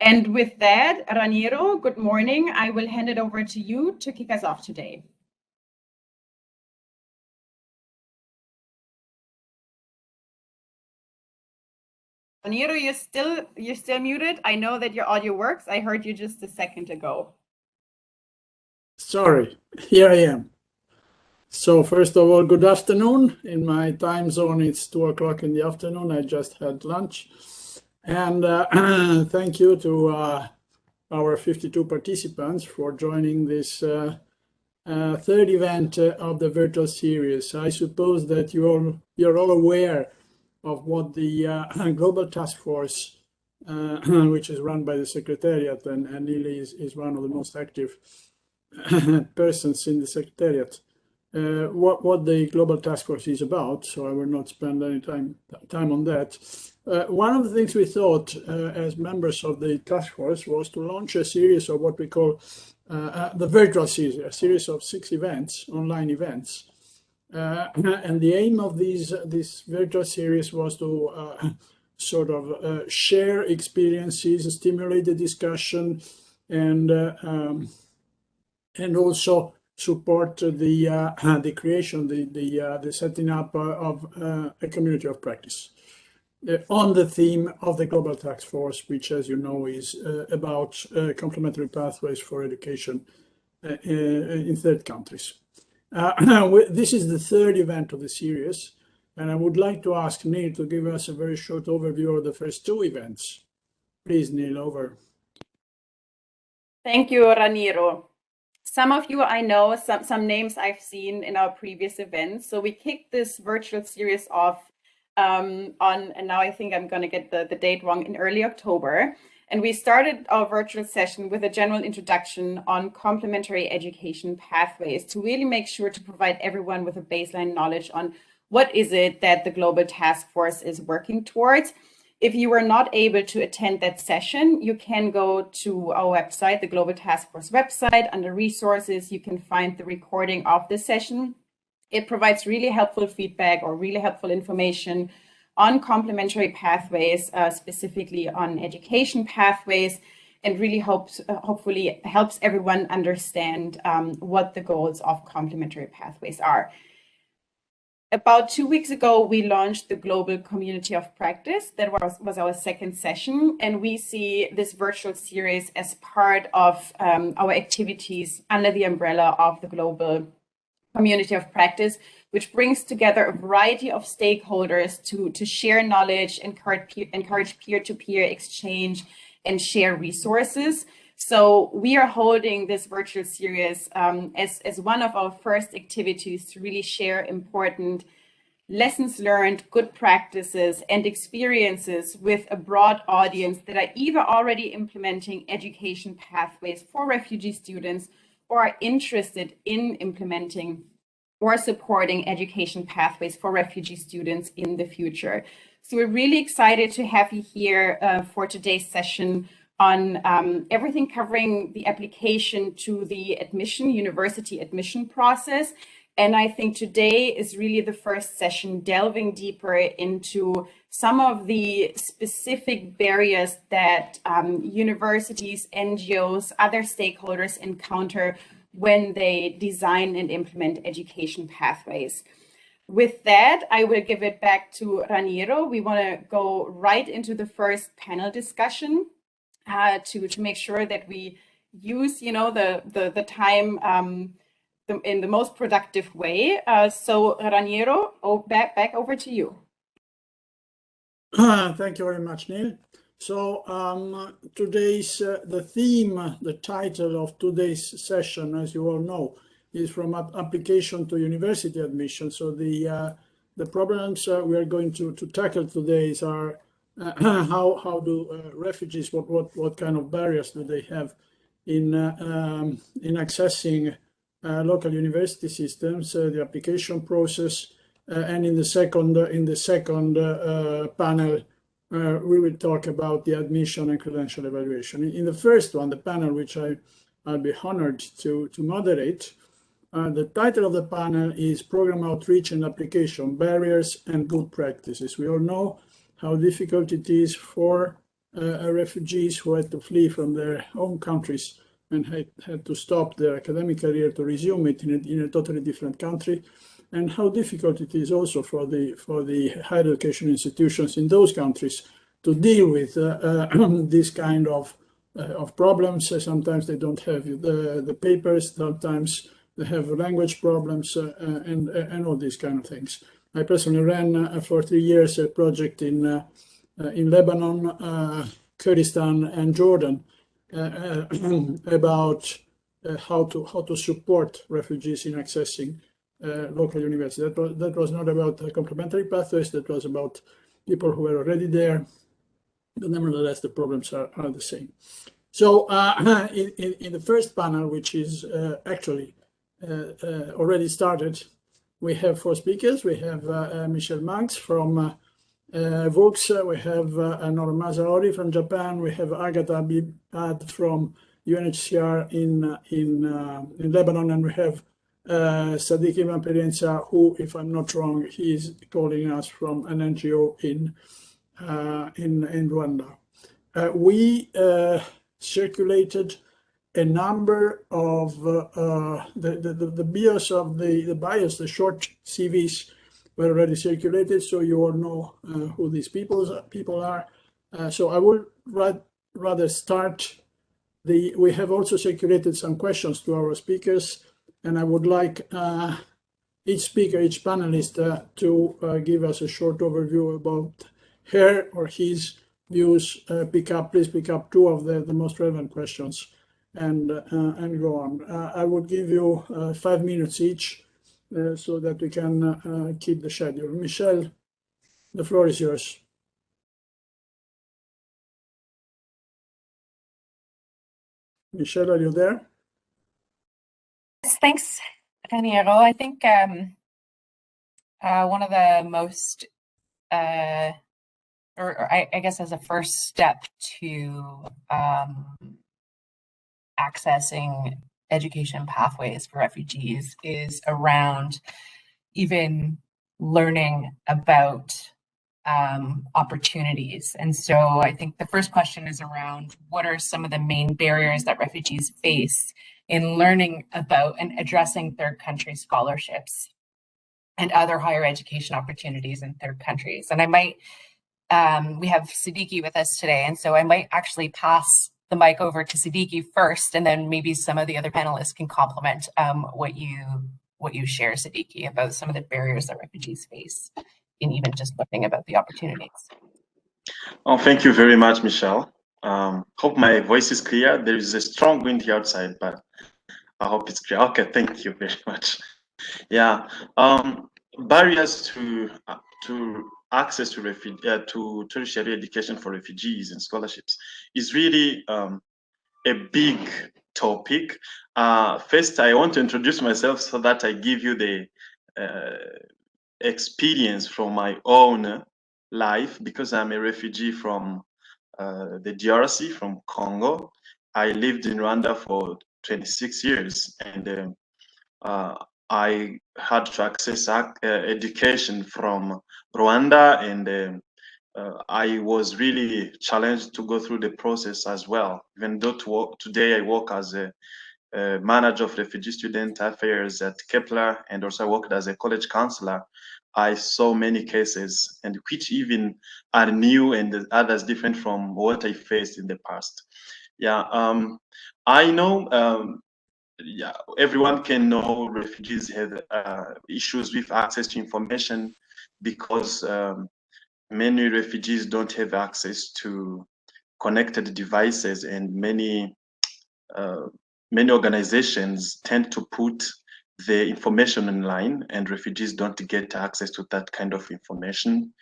And with that, Raniero, good morning. I will hand it over to you to kick us off today. Raniero, you're still muted. I know that your audio works. I heard you just a second ago. Sorry, here I am. So first of all, good afternoon. In my time zone, it's 2 o'clock in the afternoon. I just had lunch. And thank you to our 52 participants for joining this third event of the virtual series. I suppose that you're all aware of what the Global Task Force, which is run by the Secretariat, and Lily is one of the most active persons in the Secretariat, what the Global Task Force is about, so I will not spend any time on that. One of the things we thought as members of the task force was to launch a series of what we call the virtual series, a series of 6 events, online events. And the aim of this virtual series was to sort of share experiences, stimulate the discussion, and also support the creation, the setting up of a community of practice on the theme of the Global Task Force, which, as you know, is about complementary pathways for education in third countries. This is the third event of the series, and I would like to ask Neil to give us a very short overview of the first 2 events. Please, Neil, over. Thank you, Raniero. Some of you I know, some names I've seen in our previous events. So we kicked this virtual series off and now I think I'm going to get the date wrong, in early October. And we started our virtual session with a general introduction on complementary education pathways to really make sure to provide everyone with a baseline knowledge on what is it that the Global Task Force is working towards. If you were not able to attend that session, you can go to our website, the Global Task Force website. Under resources, you can find the recording of the session. It provides really helpful feedback or really helpful information on complementary pathways, specifically on education pathways, and really hopefully helps everyone understand what the goals of complementary pathways are. About 2 weeks ago, we launched the Global Community of Practice. That was our second session, and we see this virtual series as part of our activities under the umbrella of the Global Community of Practice, which brings together a variety of stakeholders to share knowledge, encourage peer-to-peer exchange, and share resources. So we are holding this virtual series as one of our first activities to really share important lessons learned, good practices, and experiences with a broad audience that are either already implementing education pathways for refugee students or are interested in implementing or supporting education pathways for refugee students in the future. So we're really excited to have you here for today's session on everything covering the application to the university admission process. And I think today is really the first session delving deeper into some of the specific barriers that universities, NGOs, other stakeholders encounter when they design and implement education pathways. With that, I will give it back to Raniero. We want to go right into the first panel discussion to make sure that we use, the time in the most productive way. So Raniero, back over to you. Thank you very much, Neil. So today's the theme, the title of today's session, as you all know, is from application to university admission. So the problems we are going to tackle today are how do refugees, what kind of barriers do they have in accessing local university systems, the application process, and in the second panel, we will talk about the admission and credential evaluation. In the first one, the panel, which I'll be honored to moderate, the title of the panel is Program Outreach and Application, Barriers and Good Practices. We all know how difficult it is for refugees who had to flee from their home countries and had to stop their academic career to resume it in a totally different country, and how difficult it is also for the higher education institutions in those countries to deal with this kind of problems. Sometimes they don't have the papers, sometimes they have language problems, and all these kind of things. I personally ran for 3 years a project in Lebanon, Kurdistan, and Jordan about how to support refugees in accessing local universities. That was not about complementary pathways. That was about people who were already there. But nevertheless, the problems are the same. So in the first panel, which is actually already started, we have 4 speakers. We have Michel Manx from Vaux, we have Nora Masaori from Japan, we have Agatha Bibad from UNHCR in Lebanon, and we have Sadiq Imam Perienza, who, if I'm not wrong, he is calling us from an NGO in Rwanda. We circulated a number of the bios of the bios, the short CVs were already circulated, so you all know who these people are. So I would rather start. We have also circulated some questions to our speakers, and I would like each speaker, each panelist to give us a short overview about her or his views. Please pick up 2 of the most relevant questions and go on. I would give you 5 minutes each so that we can keep the schedule. Michelle, the floor is yours. Michelle, are you there? Yes, thanks, Raniero. I think one of the most, I guess as a first step to accessing education pathways for refugees is around even learning about opportunities. And so I think the first question is around what are some of the main barriers that refugees face in learning about and addressing third country scholarships and other higher education opportunities in third countries. And I might, we have Siddiqui with us today, and so I might actually pass the mic over to Siddiqui first, and then maybe some of the other panelists can complement what you share, Siddiqui, about some of the barriers that refugees face in even just learning about the opportunities. Oh, thank you very much, Michelle. Hope my voice is clear. There is a strong wind here outside, but I hope it's clear. Okay, thank you very much. Yeah, barriers to access to tertiary education for refugees and scholarships is really a big topic. First, I want to introduce myself so that I give you the experience from my own life, because I'm a refugee from the DRC, from Congo. I lived in Rwanda for 26 years, and I had to access education from Rwanda, and I was really challenged to go through the process as well. Even though today I work as a manager of refugee student affairs at Kepler, and also worked as a college counselor, I saw many cases, and which even are new and others different from what I faced in the past. Yeah, I know. Yeah, everyone can know refugees have issues with access to information, because many refugees don't have access to connected devices, and many organizations tend to put the information online, and refugees don't get access to that kind of information.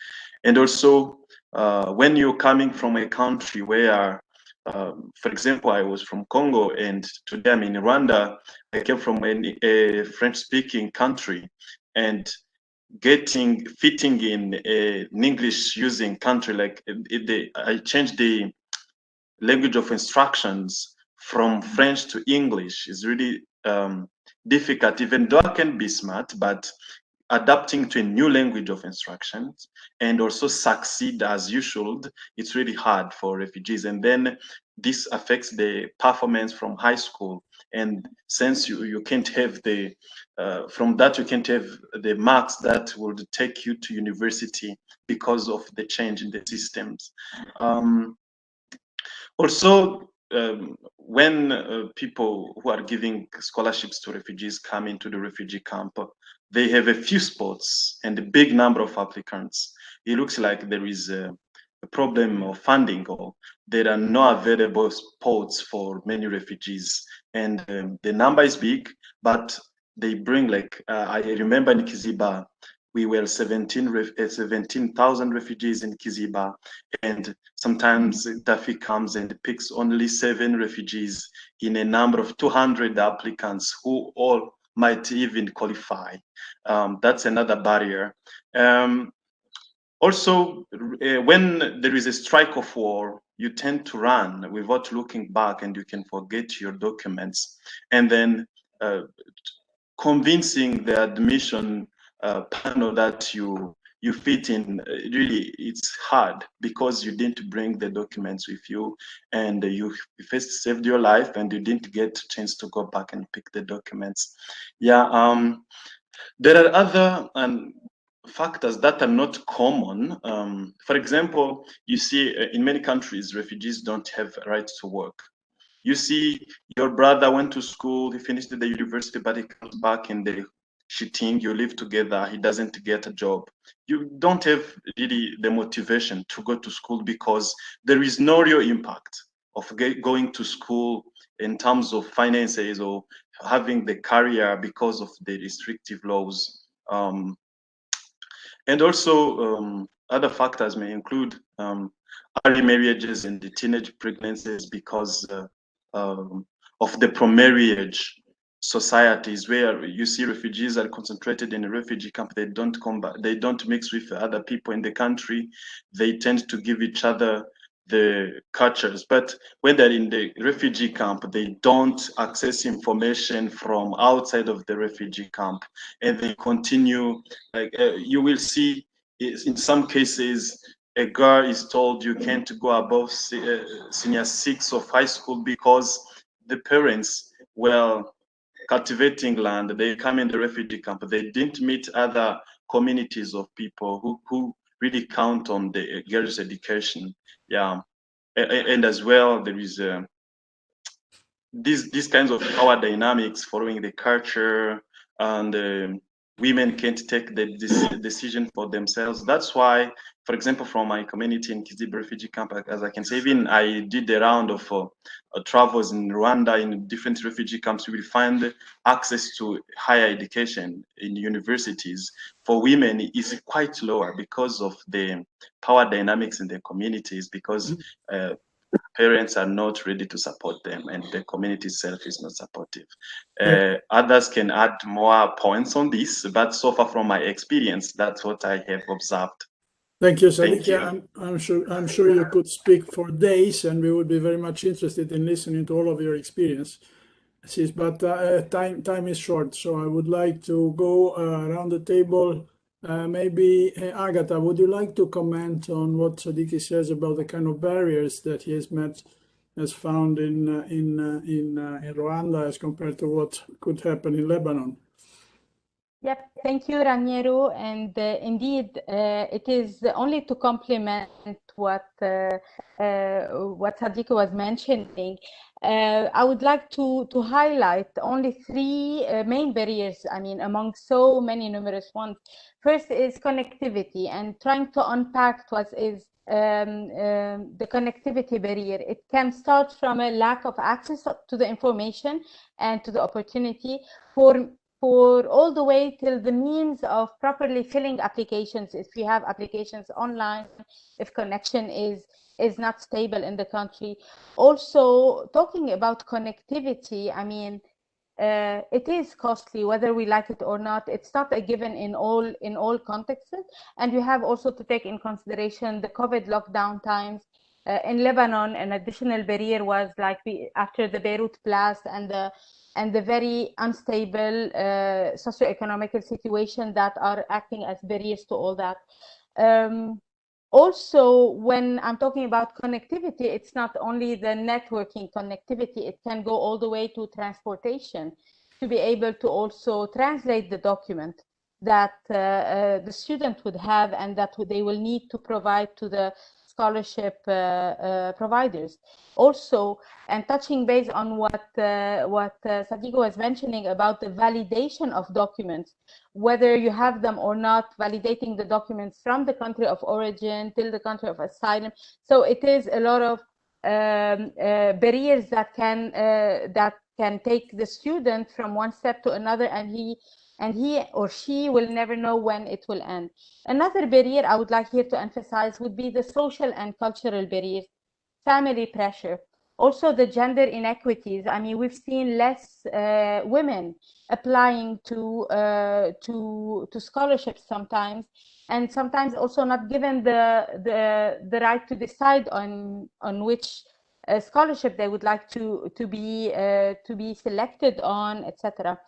And also, when you're coming from a country where, for example, I was from Congo, and today I'm in Rwanda. I came from a French-speaking country, and fitting in an English-using country, like I changed the language of instructions from French to English is really difficult, even though I can be smart, but adapting to a new language of instructions and also succeed as you should, it's really hard for refugees. And then this affects the performance from high school. And since you can't have the, from that you can't have the marks that would take you to university because of the change in the systems. Also, when people who are giving scholarships to refugees come into the refugee camp, they have a few spots and a big number of applicants. It looks like there is a problem of funding, or there are no available spots for many refugees. And the number is big, but they bring like, I remember in Kiziba, we were 17,000 refugees in Kiziba, and sometimes Dafi comes and picks only 7 refugees in a number of 200 applicants who all might even qualify. That's another barrier. Also, when there is a strike of war, you tend to run without looking back, and you can forget your documents. And then convincing the admission panel that you fit in, really it's hard because you didn't bring the documents with you, and you first saved your life and you didn't get a chance to go back and pick the documents. Yeah, there are other factors that are not common. For example, you see in many countries refugees don't have a right to work. You see your brother went to school, he finished the university, but he comes back in the shitting, you live together, he doesn't get a job. You don't have really the motivation to go to school because there is no real impact of going to school in terms of finances or having the career because of the restrictive laws. And also other factors may include early marriages and the teenage pregnancies because of the pro-marriage societies where you see refugees are concentrated in a refugee camp. They don't come back, they don't mix with other people in the country. They tend to give each other the cultures, but when they're in the refugee camp, they don't access information from outside of the refugee camp, and they continue. Like you will see, in some cases, a girl is told you can't go above senior 6 of high school because the parents, well, cultivating land, they come in the refugee camp. They didn't meet other communities of people who really count on the girls' education. Yeah, and as well, there is these kinds of power dynamics following the culture, and women can't take the decision for themselves. That's why, for example, from my community in Kiziba refugee camp, as I can say, even I did a round of travels in Rwanda in different refugee camps. You will find access to higher education in universities for women is quite lower because of the power dynamics in the communities, because parents are not ready to support them and the community itself is not supportive. Others can add more points on this, but so far from my experience, that's what I have observed. Thank you, Thank Sadiq. you. I'm sure you could speak for days, and we would be very much interested in listening to all of your experience. But time is short, so I would like to go around the table. Maybe Agatha, would you like to comment on what Sadiq says about the kind of barriers that he has found in Rwanda as compared to what could happen in Lebanon? Yep, thank you, Raniero. And indeed, it is only to complement what Sadiq was mentioning. I would like to highlight only 3 main barriers, I mean, among so many numerous ones. First is connectivity, and trying to unpack what is the connectivity barrier. It can start from a lack of access to the information and to the opportunity for all the way till the means of properly filling applications. If you have applications online, if connection is not stable in the country. Also, talking about connectivity, I mean, it is costly whether we like it or not. It's not a given in all contexts, and you have also to take in consideration the COVID lockdown times. In Lebanon, an additional barrier was like after the Beirut blast and the and the very unstable socioeconomical situation that are acting as barriers to all that. Also, when I'm talking about connectivity, it's not only the networking connectivity, it can go all the way to transportation, to be able to also translate the document that the student would have and that they will need to provide to the scholarship providers. Also, and touching base on what Sadiqa was mentioning about the validation of documents, whether you have them or not, validating the documents from the country of origin till the country of asylum. So it is a lot of barriers that can take the student from one step to another, and he or she will never know when it will end. Another barrier I would like here to emphasize would be the social and cultural barriers, family pressure. Also, the gender inequities. I mean, we've seen less women applying to scholarships sometimes, and sometimes also not given the right to decide on which scholarship they would like to be selected on, etc.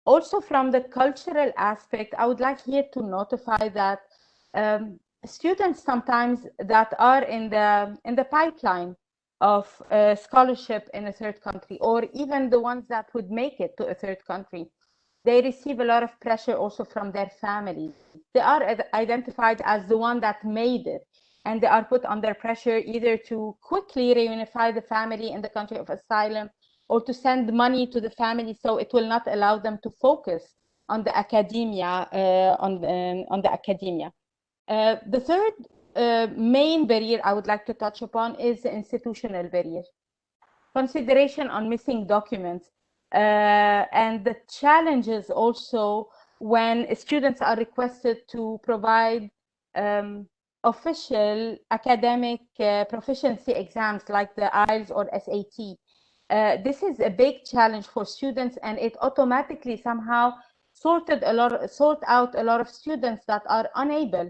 Also, from the cultural aspect, I would like here to notify that students sometimes that are in the pipeline of scholarship in a third country, or even the ones that would make it to a third country, they receive a lot of pressure also from their families. They are identified as the one that made it, and they are put under pressure either to quickly reunify the family in the country of asylum, or to send money to the family, so it will not allow them to focus on the academia. The third main barrier I would like to touch upon is the institutional barrier. Consideration on missing documents and the challenges also when students are requested to provide official academic proficiency exams like the IELTS or SAT. This is a big challenge for students, and it automatically somehow sort out a lot of students that are unable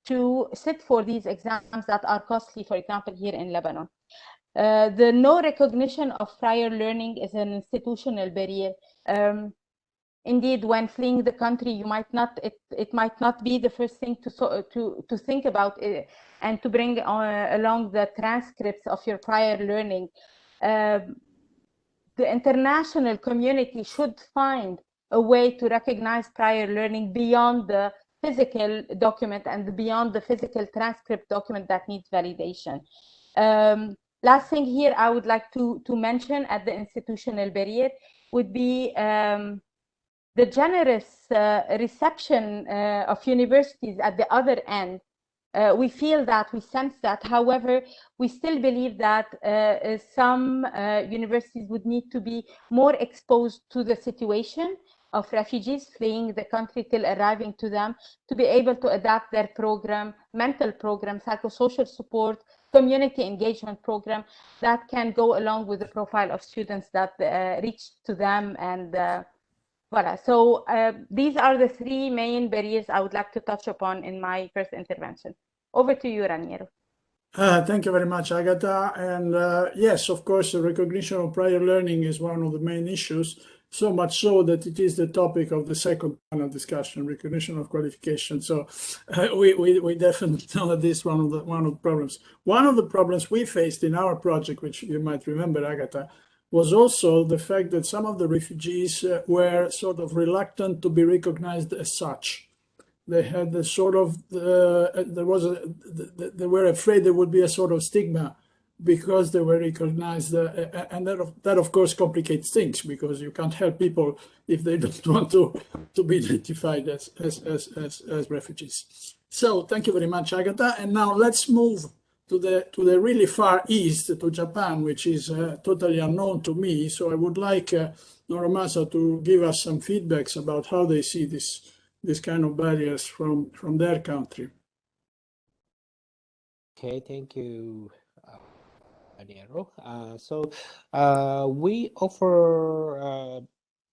to sit for these exams that are costly, for example, here in Lebanon. The no recognition of prior learning is an institutional barrier. Indeed, when fleeing the country, you might not. It might not be the first thing to think about it, and to bring along the transcripts of your prior learning. The international community should find a way to recognize prior learning beyond the physical document and beyond the physical transcript document that needs validation. Last thing here I would like to mention at the institutional barrier would be the generous reception of universities at the other end. We feel that, we sense that. However, we still believe that some universities would need to be more exposed to the situation of refugees fleeing the country till arriving to them, to be able to adapt their program, mental program, psychosocial support, community engagement program that can go along with the profile of students that reach to them. And voila. So these are the three main barriers I would like to touch upon in my first intervention. Over to you, Raniero. Thank you very much, Agatha. And yes, of course, the recognition of prior learning is one of the main issues, so much so that it is the topic of the second panel discussion, recognition of qualifications. So we definitely know that this is one of the problems. One of the problems we faced in our project, which you might remember, Agatha, was also the fact that some of the refugees were sort of reluctant to be recognized as such. They had the sort of, they were afraid there would be a sort of stigma because they were recognized. And that of course complicates things, because you can't help people if they don't want to be identified as refugees. So thank you very much, Agatha. And now let's move to the really far east, to Japan, which is totally unknown to me. So I would like Noramasa to give us some feedbacks about how they see this kind of barriers from their country. Okay, thank you, Raniero. We offer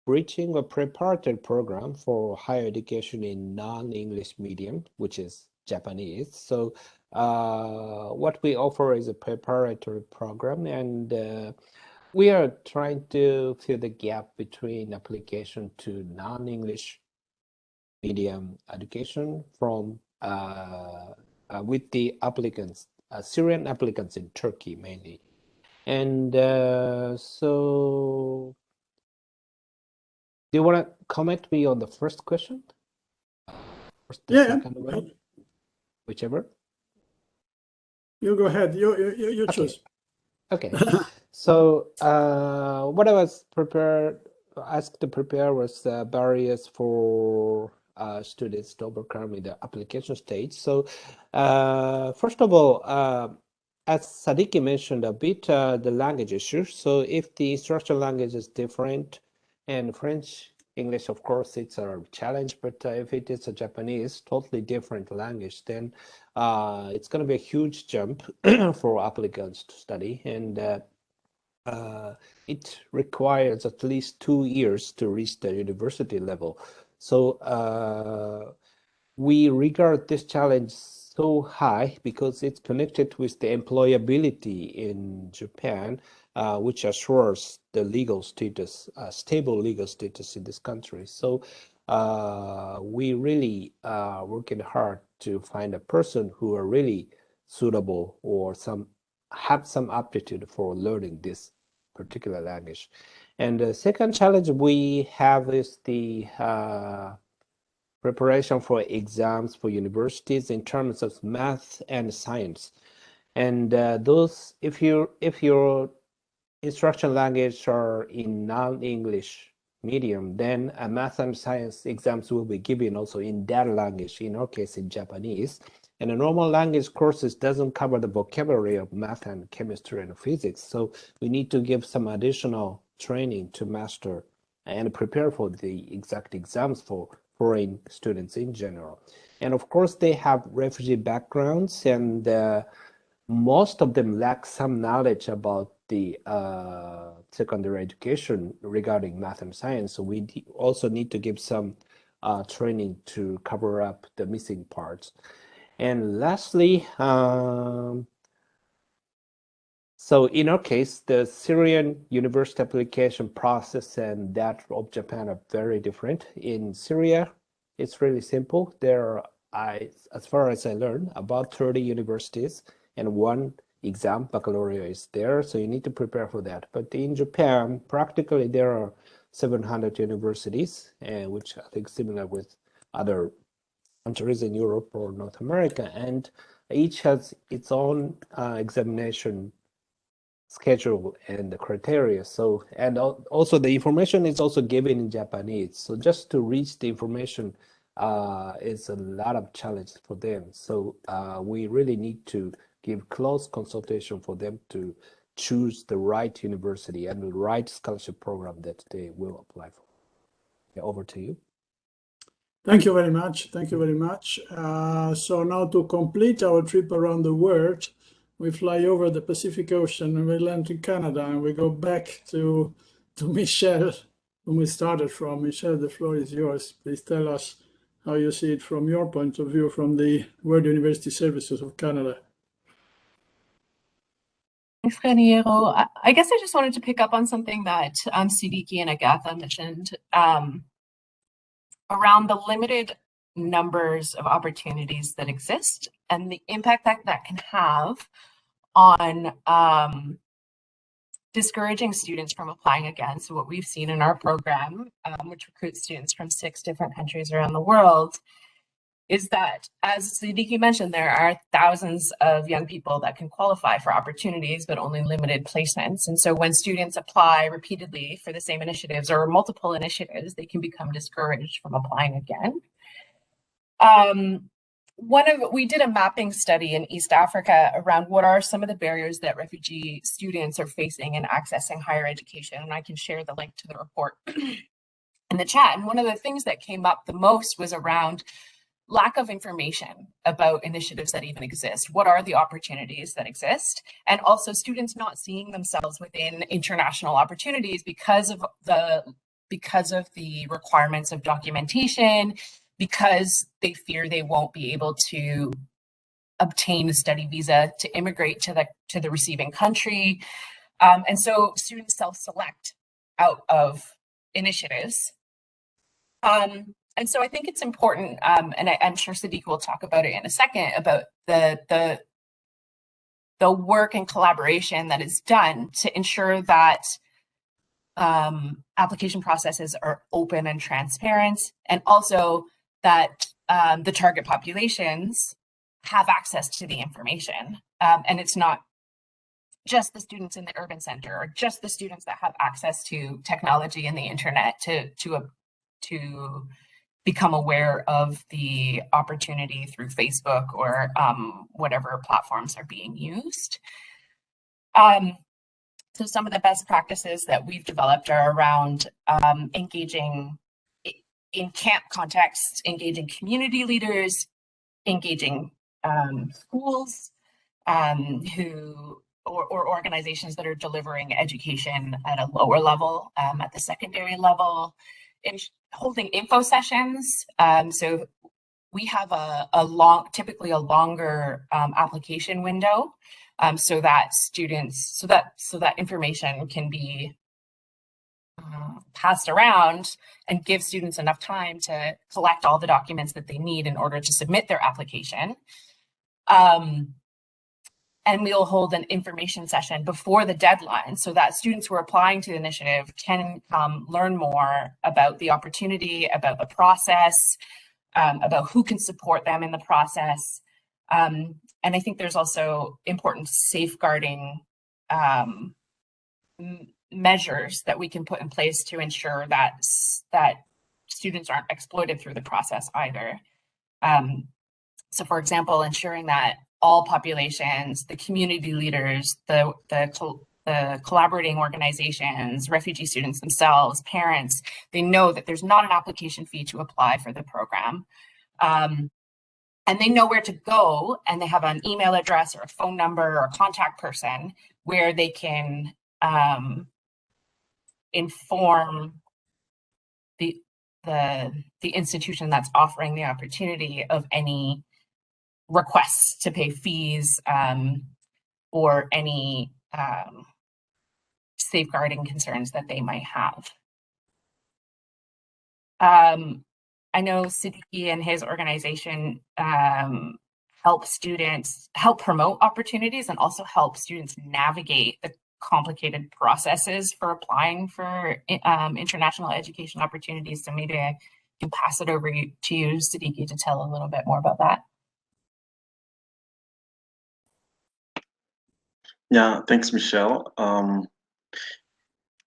bridging or preparatory program for higher education in non-English medium, which is Japanese. So what we offer is a preparatory program, and We are trying to fill the gap between application to non-English medium education from with the applicants, Syrian applicants in Turkey mainly. And so, do you want to comment me on the first question? First, the second one, whichever. You go ahead. You choose. Okay. So what I was asked to prepare was barriers for students to overcome in the application stage. So first of all, as Sadiki mentioned a bit, the language issue. So if the instructional language is different, and French, English, of course, it's a challenge, but if it is a Japanese, totally different language, then it's going to be a huge jump for applicants to study, and it requires at least 2 years to reach the university level. So we regard this challenge so high because it's connected with the employability in Japan, which assures the legal status, stable legal status in this country. So we really working hard to find a person who are really suitable or have some aptitude for learning this particular language. And the second challenge we have is the preparation for exams for universities in terms of math and science. And those, if your instruction language are in non-English medium, then math and science exams will be given also in that language, in our case in Japanese. And the normal language courses doesn't cover the vocabulary of math and chemistry and physics. So we need to give some additional training to master and prepare for the exact exams for foreign students in general. And of course, they have refugee backgrounds, and most of them lack some knowledge about the secondary education regarding math and science. So we also need to give some training to cover up the missing parts. And lastly, so in our case, the Syrian university application process and that of Japan are very different. In Syria, it's really simple. There are, as far as I learned, about 30 universities and one exam, baccalaureate, is there. So you need to prepare for that. But in Japan, practically there are 700 universities, which I think similar with other countries in Europe or North America. And each has its own examination schedule and the criteria. So, and also the information is also given in Japanese. So just to reach the information is a lot of challenge for them. So we really need to give close consultation for them to choose the right university and the right scholarship program that they will apply for. Yeah, over to you. Thank you very much. Thank you very much. So now to complete our trip around the world, we fly over the Pacific Ocean and we land in Canada, and we go back to Michelle, whom we started from. Michelle, the floor is yours. Please tell us how you see it from your point of view from the World University Services of Canada. Thanks, Raniero. I guess I just wanted to pick up on something that Siddiqui and Agatha mentioned around the limited numbers of opportunities that exist and the impact that that can have on discouraging students from applying again. So what we've seen in our program, which recruits students from 6 different countries around the world, is that, as Siddiqui mentioned, there are thousands of young people that can qualify for opportunities, but only limited placements. And so when students apply repeatedly for the same initiatives or multiple initiatives, they can become discouraged from applying again. We did a mapping study in East Africa around what are some of the barriers that refugee students are facing in accessing higher education. And I can share the link to the report in the chat. And one of the things that came up the most was around lack of information about initiatives that even exist. What are the opportunities that exist? And also students not seeing themselves within international opportunities because of the requirements of documentation, because they fear they won't be able to obtain a study visa to immigrate to the receiving country. And so students self-select out of initiatives. And so I think it's important, and I'm sure Sadiq will talk about it in a second, about the work and collaboration that is done to ensure that application processes are open and transparent, and also that the target populations have access to the information. And it's not just the students in the urban center or just the students that have access to technology and the internet to become aware of the opportunity through Facebook or whatever platforms are being used. So some of the best practices that we've developed are around engaging in camp context, engaging community leaders, engaging schools or organizations that are delivering education at a lower level, at the secondary level, and holding info sessions. So we have typically a longer application window, so that information can be passed around and give students enough time to collect all the documents that they need in order to submit their application. And we'll hold an information session before the deadline so that students who are applying to the initiative can learn more about the opportunity, about the process, about who can support them in the process. And I think there's also important safeguarding measures that we can put in place to ensure that students aren't exploited through the process either. So for example, ensuring that all populations, the community leaders, the collaborating organizations, refugee students themselves, parents, they know that there's not an application fee to apply for the program. And they know where to go, and they have an email address or a phone number or a contact person where they can inform the institution that's offering the opportunity of any requests to pay fees or any safeguarding concerns that they might have. I know Siddiqui and his organization help promote opportunities and also help students navigate the complicated processes for applying for international education opportunities. So maybe I can pass it over to you, Siddiqui, to tell a little bit more about that. Yeah, thanks, Michelle.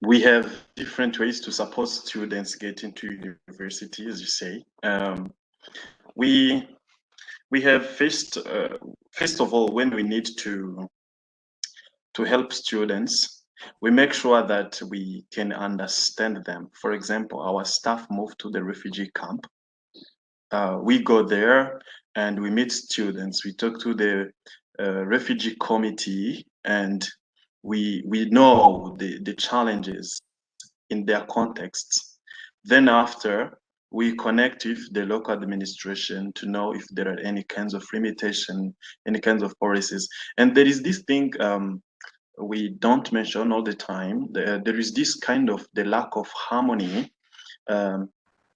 We have different ways to support students get into university, as you say. We have first of all, when we need to help students, we make sure that we can understand them. For example, our staff move to the refugee camp. We go there and we meet students. We talk to the refugee committee, and we know the challenges in their contexts. Then after, we connect with the local administration to know if there are any kinds of limitation, any kinds of policies. And there is this thing we don't mention all the time. There is this kind of the lack of harmony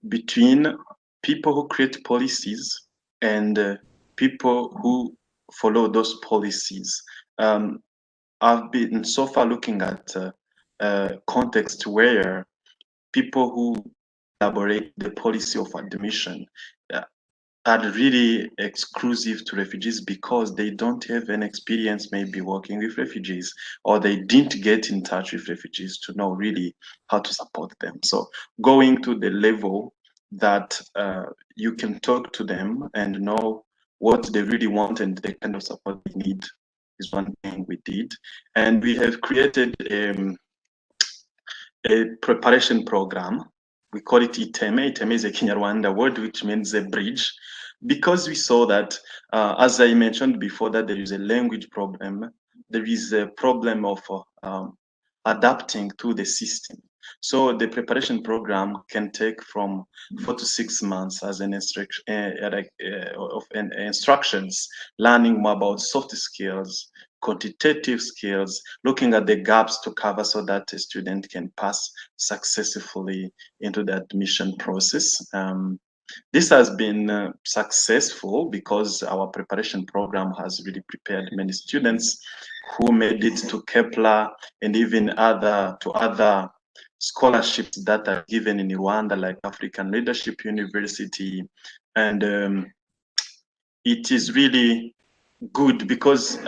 between people who create policies and people who follow those policies. I've been so far looking at context where people who elaborate the policy of admission are really exclusive to refugees because they don't have any experience maybe working with refugees, or they didn't get in touch with refugees to know really how to support them. So going to the level that you can talk to them and know what they really want and the kind of support they need is one thing we did. And we have created a preparation program. We call it Iteme. Iteme is a Kinyarwanda word which means a bridge, because we saw that, as I mentioned before, that there is a language problem. There is a problem of adapting to the system. So the preparation program can take from 4 to 6 months as an instructions, learning more about soft skills, quantitative skills, looking at the gaps to cover so that a student can pass successfully into the admission process. This has been successful because our preparation program has really prepared many students who made it to Kepler and even other scholarships that are given in Rwanda, like African Leadership University. And it is really good because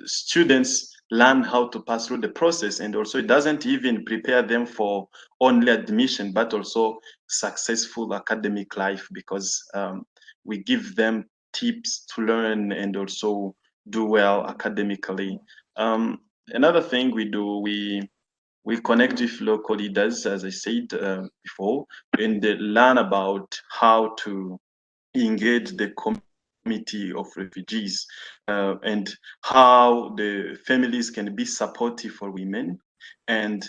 students learn how to pass through the process, and also it doesn't even prepare them for only admission but also successful academic life, because we give them tips to learn and also do well academically. Another thing we do, we connect with local leaders, as I said before, and they learn about how to engage the community of refugees and how the families can be supportive for women. And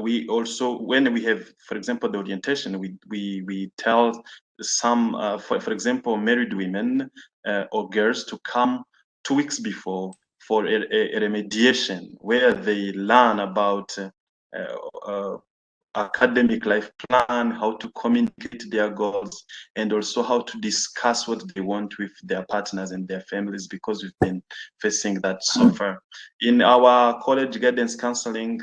we also, when we have, for example, the orientation, we tell some, for example, married women or girls to come 2 weeks before for a remediation where they learn about academic life plan, how to communicate their goals, and also how to discuss what they want with their partners and their families, because we've been facing that so far. In our college guidance counseling,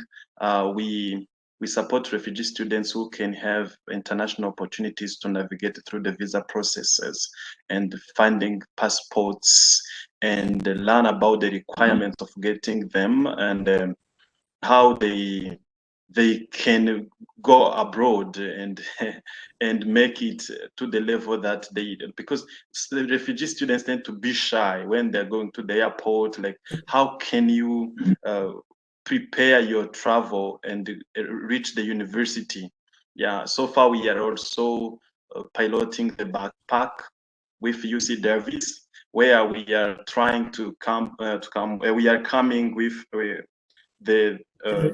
we support refugee students who can have international opportunities to navigate through the visa processes and finding passports and learn about the requirements of getting them, and how they can go abroad and and make it to the level that they, because the refugee students tend to be shy when they're going to the airport. Like, how can you prepare your travel and reach the university? Yeah, so far we are also piloting the backpack with UC Davis, where we are trying to we are coming with the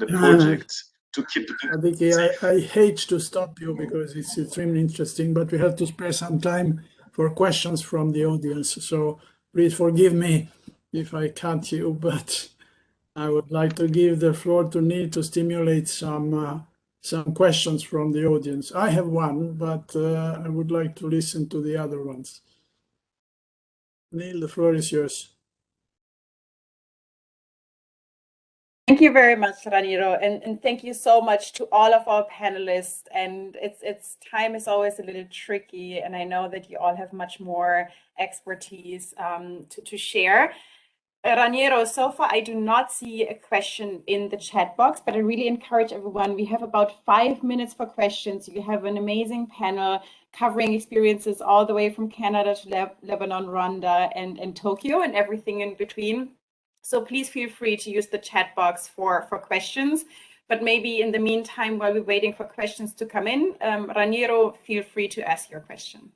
project to keep Aditi, I hate to stop you because it's extremely interesting, but we have to spare some time for questions from the audience. So please forgive me if I cut you, but I would like to give the floor to Neil to stimulate some questions from the audience. I have one, but I would like to listen to the other ones. Neil, the floor is yours. Thank you very much, Raniero, and thank you so much to all of our panelists. And it's time is always a little tricky, and I know that you all have much more expertise to share. Raniero, so far I do not see a question in the chat box, but I really encourage everyone. We have about 5 minutes for questions. You have an amazing panel covering experiences all the way from Canada to Lebanon, Rwanda, and Tokyo, and everything in between. So please feel free to use the chat box for questions. But maybe in the meantime, while we're waiting for questions to come in, Raniero, feel free to ask your question.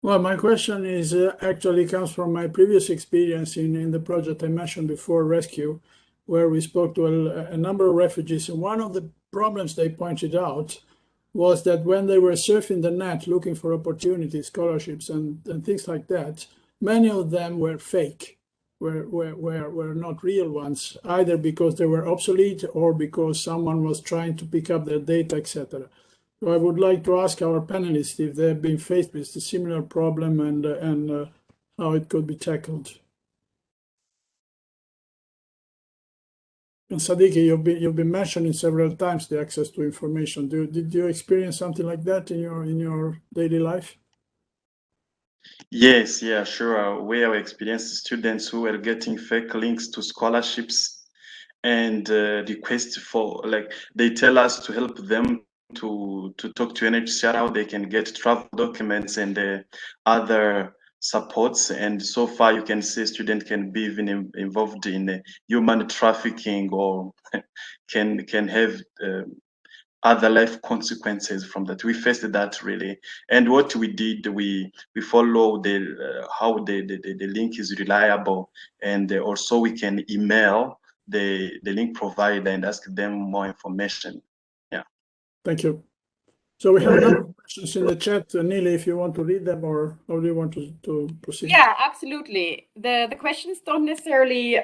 Well, my question is actually comes from my previous experience in the project I mentioned before, Rescue, where we spoke to a number of refugees. And one of the problems they pointed out was that when they were surfing the net looking for opportunities, scholarships, and things like that, many of them were fake, were not real ones, either because they were obsolete or because someone was trying to pick up their data, etc. So I would like to ask our panelists if they've been faced with a similar problem and how it could be tackled. And Sadiki, you've been mentioning several times the access to information. Did you experience something like that in your daily life? Yes, yeah, sure. We have experienced students who were getting fake links to scholarships and requests for, like, they tell us to help them to talk to UNHCR how they can get travel documents and other supports. And so far, you can see students can be even involved in human trafficking, or can have other life consequences from that. We faced that really, and what we did, we follow the how the link is reliable, and also we can email the link provider and ask them more information. Yeah. Thank you. So we have a number of questions in the chat. Neely, if you want to read them, or do you want to proceed? Yeah, absolutely. The questions don't necessarily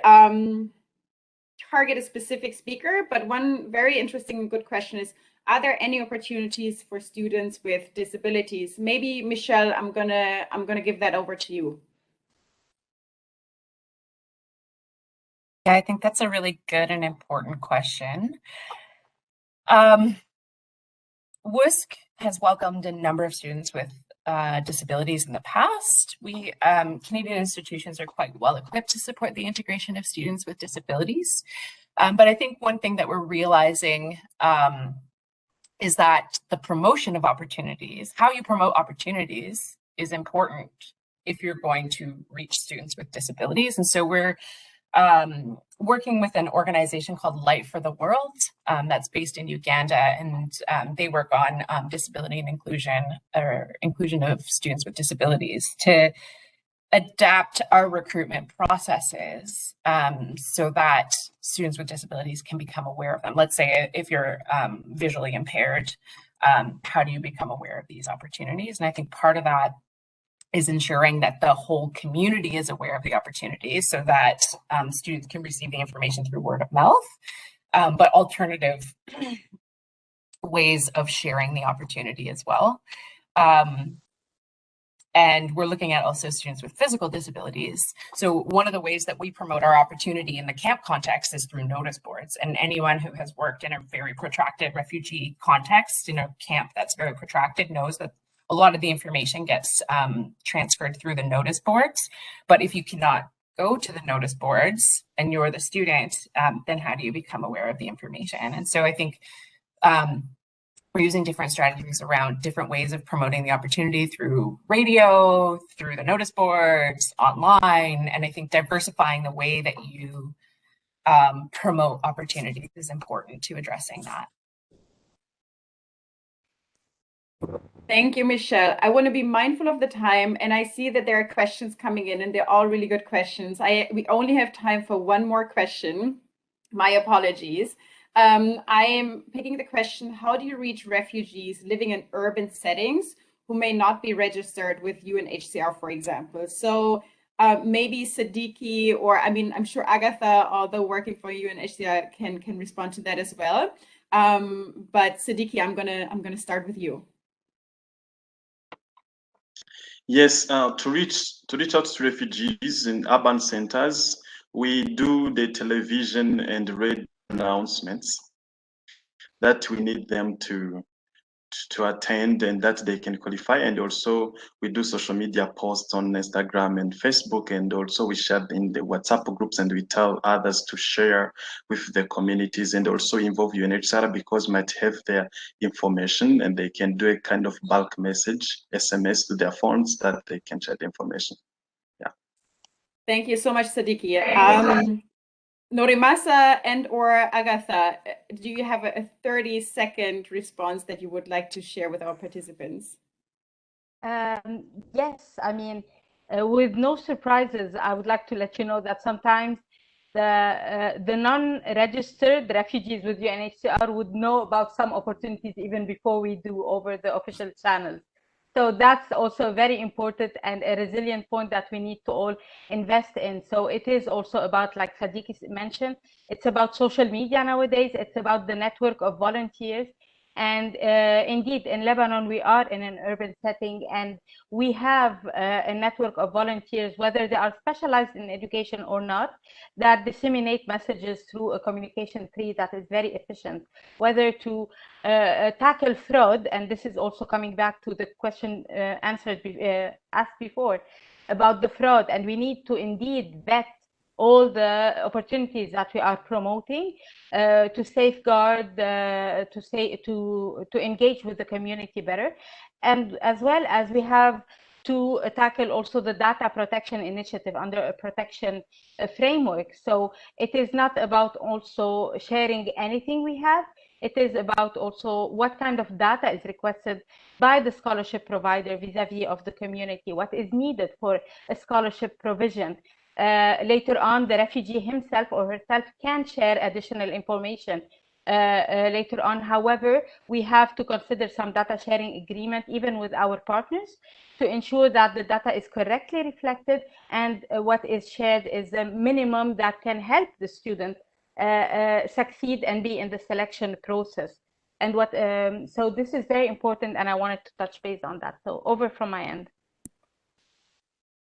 target a specific speaker, but one very interesting and good question is, are there any opportunities for students with disabilities? Maybe Michelle, I'm gonna give that over to you. Yeah, I think that's a really good and important question. WUSC has welcomed a number of students with disabilities in the past. We Canadian institutions are quite well equipped to support the integration of students with disabilities. But I think one thing that we're realizing is that the promotion of opportunities, how you promote opportunities, is important if you're going to reach students with disabilities. And so we're working with an organization called Light for the World that's based in Uganda, and they work on disability and inclusion, or inclusion of students with disabilities, to adapt our recruitment processes so that students with disabilities can become aware of them. Let's say if you're visually impaired, how do you become aware of these opportunities? And I think part of that is ensuring that the whole community is aware of the opportunities so that students can receive the information through word of mouth, but alternative ways of sharing the opportunity as well. And we're looking at also students with physical disabilities. So one of the ways that we promote our opportunity in the camp context is through notice boards. And anyone who has worked in a very protracted refugee context, in a camp that's very protracted, knows that a lot of the information gets transferred through the notice boards. But if you cannot go to the notice boards and you're the student, then how do you become aware of the information? And so I think we're using different strategies around different ways of promoting the opportunity through radio, through the notice boards, online. And I think diversifying the way that you promote opportunities is important to addressing that. Thank you, Michelle. I want to be mindful of the time, and I see that there are questions coming in, and they're all really good questions. We only have time for one more question. My apologies. I am picking the question, how do you reach refugees living in urban settings who may not be registered with UNHCR, for example? So maybe Siddiqui, or I mean, I'm sure Agatha, although working for UNHCR, can respond to that as well. But Siddiqui, I'm gonna start with you. Yes, to reach out to refugees in urban centers, we do the television and radio announcements that we need them to attend and that they can qualify. And also we do social media posts on Instagram and Facebook, and also we share in the WhatsApp groups, and we tell others to share with the communities, and also involve UNHCR because might have their information and they can do a kind of bulk message, SMS to their phones that they can share the information. Yeah. Thank you so much, Siddiqui. Norimasa and or Agatha, do you have a 30-second response that you would like to share with our participants? Yes, I mean, with no surprises, I would like to let you know that sometimes the non-registered refugees with UNHCR would know about some opportunities even before we do over the official channels. So that's also very important and a resilient point that we need to all invest in. So it is also about, like Siddiqui mentioned, it's about social media nowadays. It's about the network of volunteers. And indeed, in Lebanon, we are in an urban setting, and we have a network of volunteers, whether they are specialized in education or not, that disseminate messages through a communication tree that is very efficient, whether to tackle fraud. And this is also coming back to the question asked before about the fraud. And we need to indeed vet all the opportunities that we are promoting to safeguard, to engage with the community better, and as well as we have to tackle also the data protection initiative under a protection framework. So it is not about also sharing anything we have. It is about also what kind of data is requested by the scholarship provider vis-a-vis of the community, what is needed for a scholarship provision. Later on, the refugee himself or herself can share additional information later on. However, we have to consider some data sharing agreement even with our partners to ensure that the data is correctly reflected and what is shared is the minimum that can help the student succeed and be in the selection process. And so this is very important, and I wanted to touch base on that. So over from my end.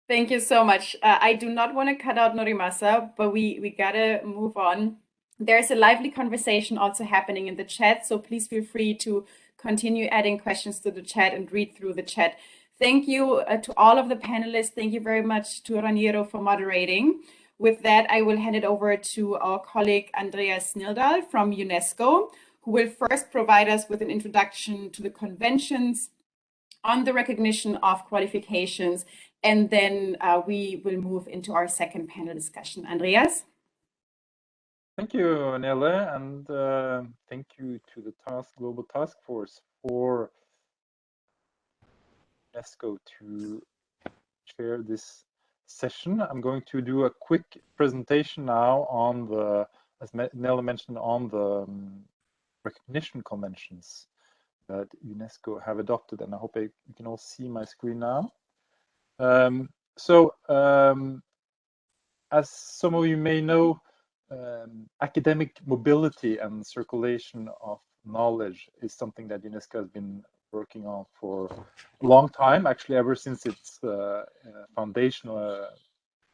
Thank you so much. I do not want to cut out Norimasa, but we gotta move on. There's a lively conversation also happening in the chat, so please feel free to continue adding questions to the chat and read through the chat. Thank you to all of the panelists. Thank you very much to Raniero for moderating. With that, I will hand it over to our colleague Andreas Snildal from UNESCO, who will first provide us with an introduction to the conventions on the recognition of qualifications, and then we will move into our second panel discussion. Andreas? Thank you, Nele, and thank you to the Global Task Force for UNESCO to chair this session. I'm going to do a quick presentation now on the, as Nele mentioned, on the recognition conventions that UNESCO have adopted, and I hope you can all see my screen now. As some of you may know, academic mobility and circulation of knowledge is something that UNESCO has been working on for a long time, actually ever since its foundation,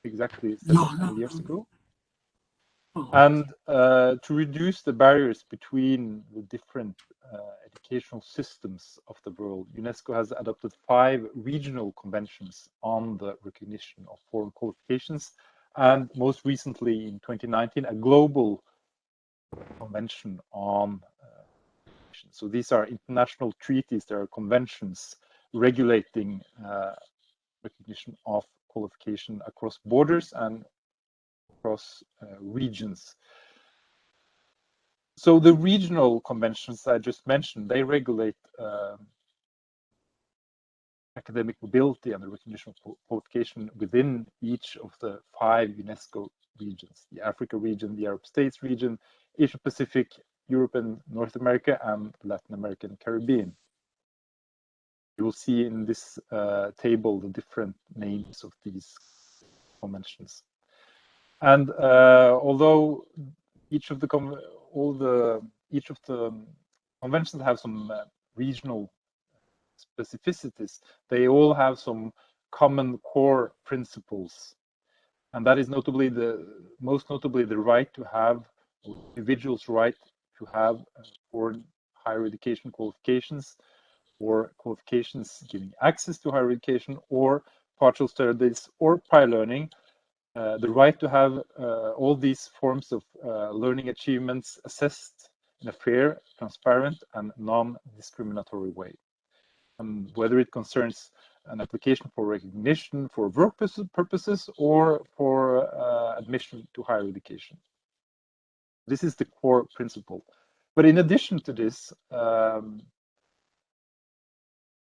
exactly 7 years ago. And to reduce the barriers between the different educational systems of the world, UNESCO has adopted 5 regional conventions on the recognition of foreign qualifications, and most recently in 2019, a global convention on so these are international treaties, there are conventions regulating recognition of qualification across borders and across regions. So the regional conventions I just mentioned, they regulate academic mobility and the recognition of qualification within each of the 5 UNESCO regions: the Africa region, the Arab States region, Asia Pacific, Europe and North America, and Latin America and Caribbean. You will see in this table the different names of these conventions. And although each of the conventions have some regional specificities, they all have some common core principles, and that is most notably the right to have, individuals' right to have foreign higher education qualifications, or qualifications giving access to higher education, or partial studies, or prior learning. The right to have all these forms of learning achievements assessed in a fair, transparent, and non-discriminatory way. Whether it concerns an application for recognition for work purposes or for admission to higher education. This is the core principle. But in addition to this,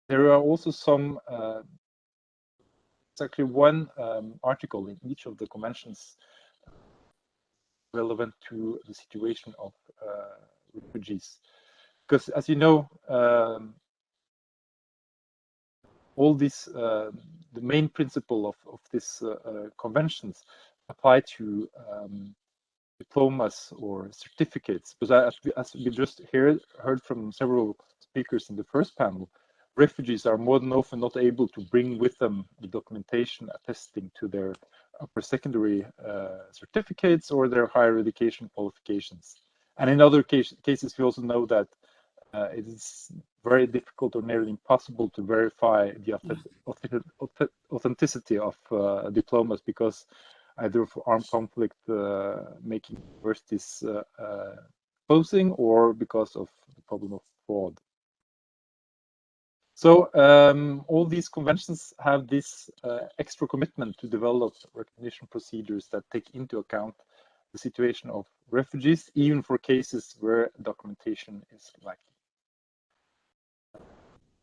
there are also some, it's actually one article in each of the conventions relevant to the situation of refugees. Because as you know, all these, the main principle of this conventions apply to diplomas or certificates. Because as we just heard from several speakers in the first panel, refugees are more than often not able to bring with them the documentation attesting to their upper secondary certificates or their higher education qualifications. And in other cases, we also know that it is very difficult or nearly impossible to verify the authenticity of diplomas, because either of armed conflict making universities closing, or because of the problem of fraud. So all these conventions have this extra commitment to develop recognition procedures that take into account the situation of refugees, even for cases where documentation is lacking.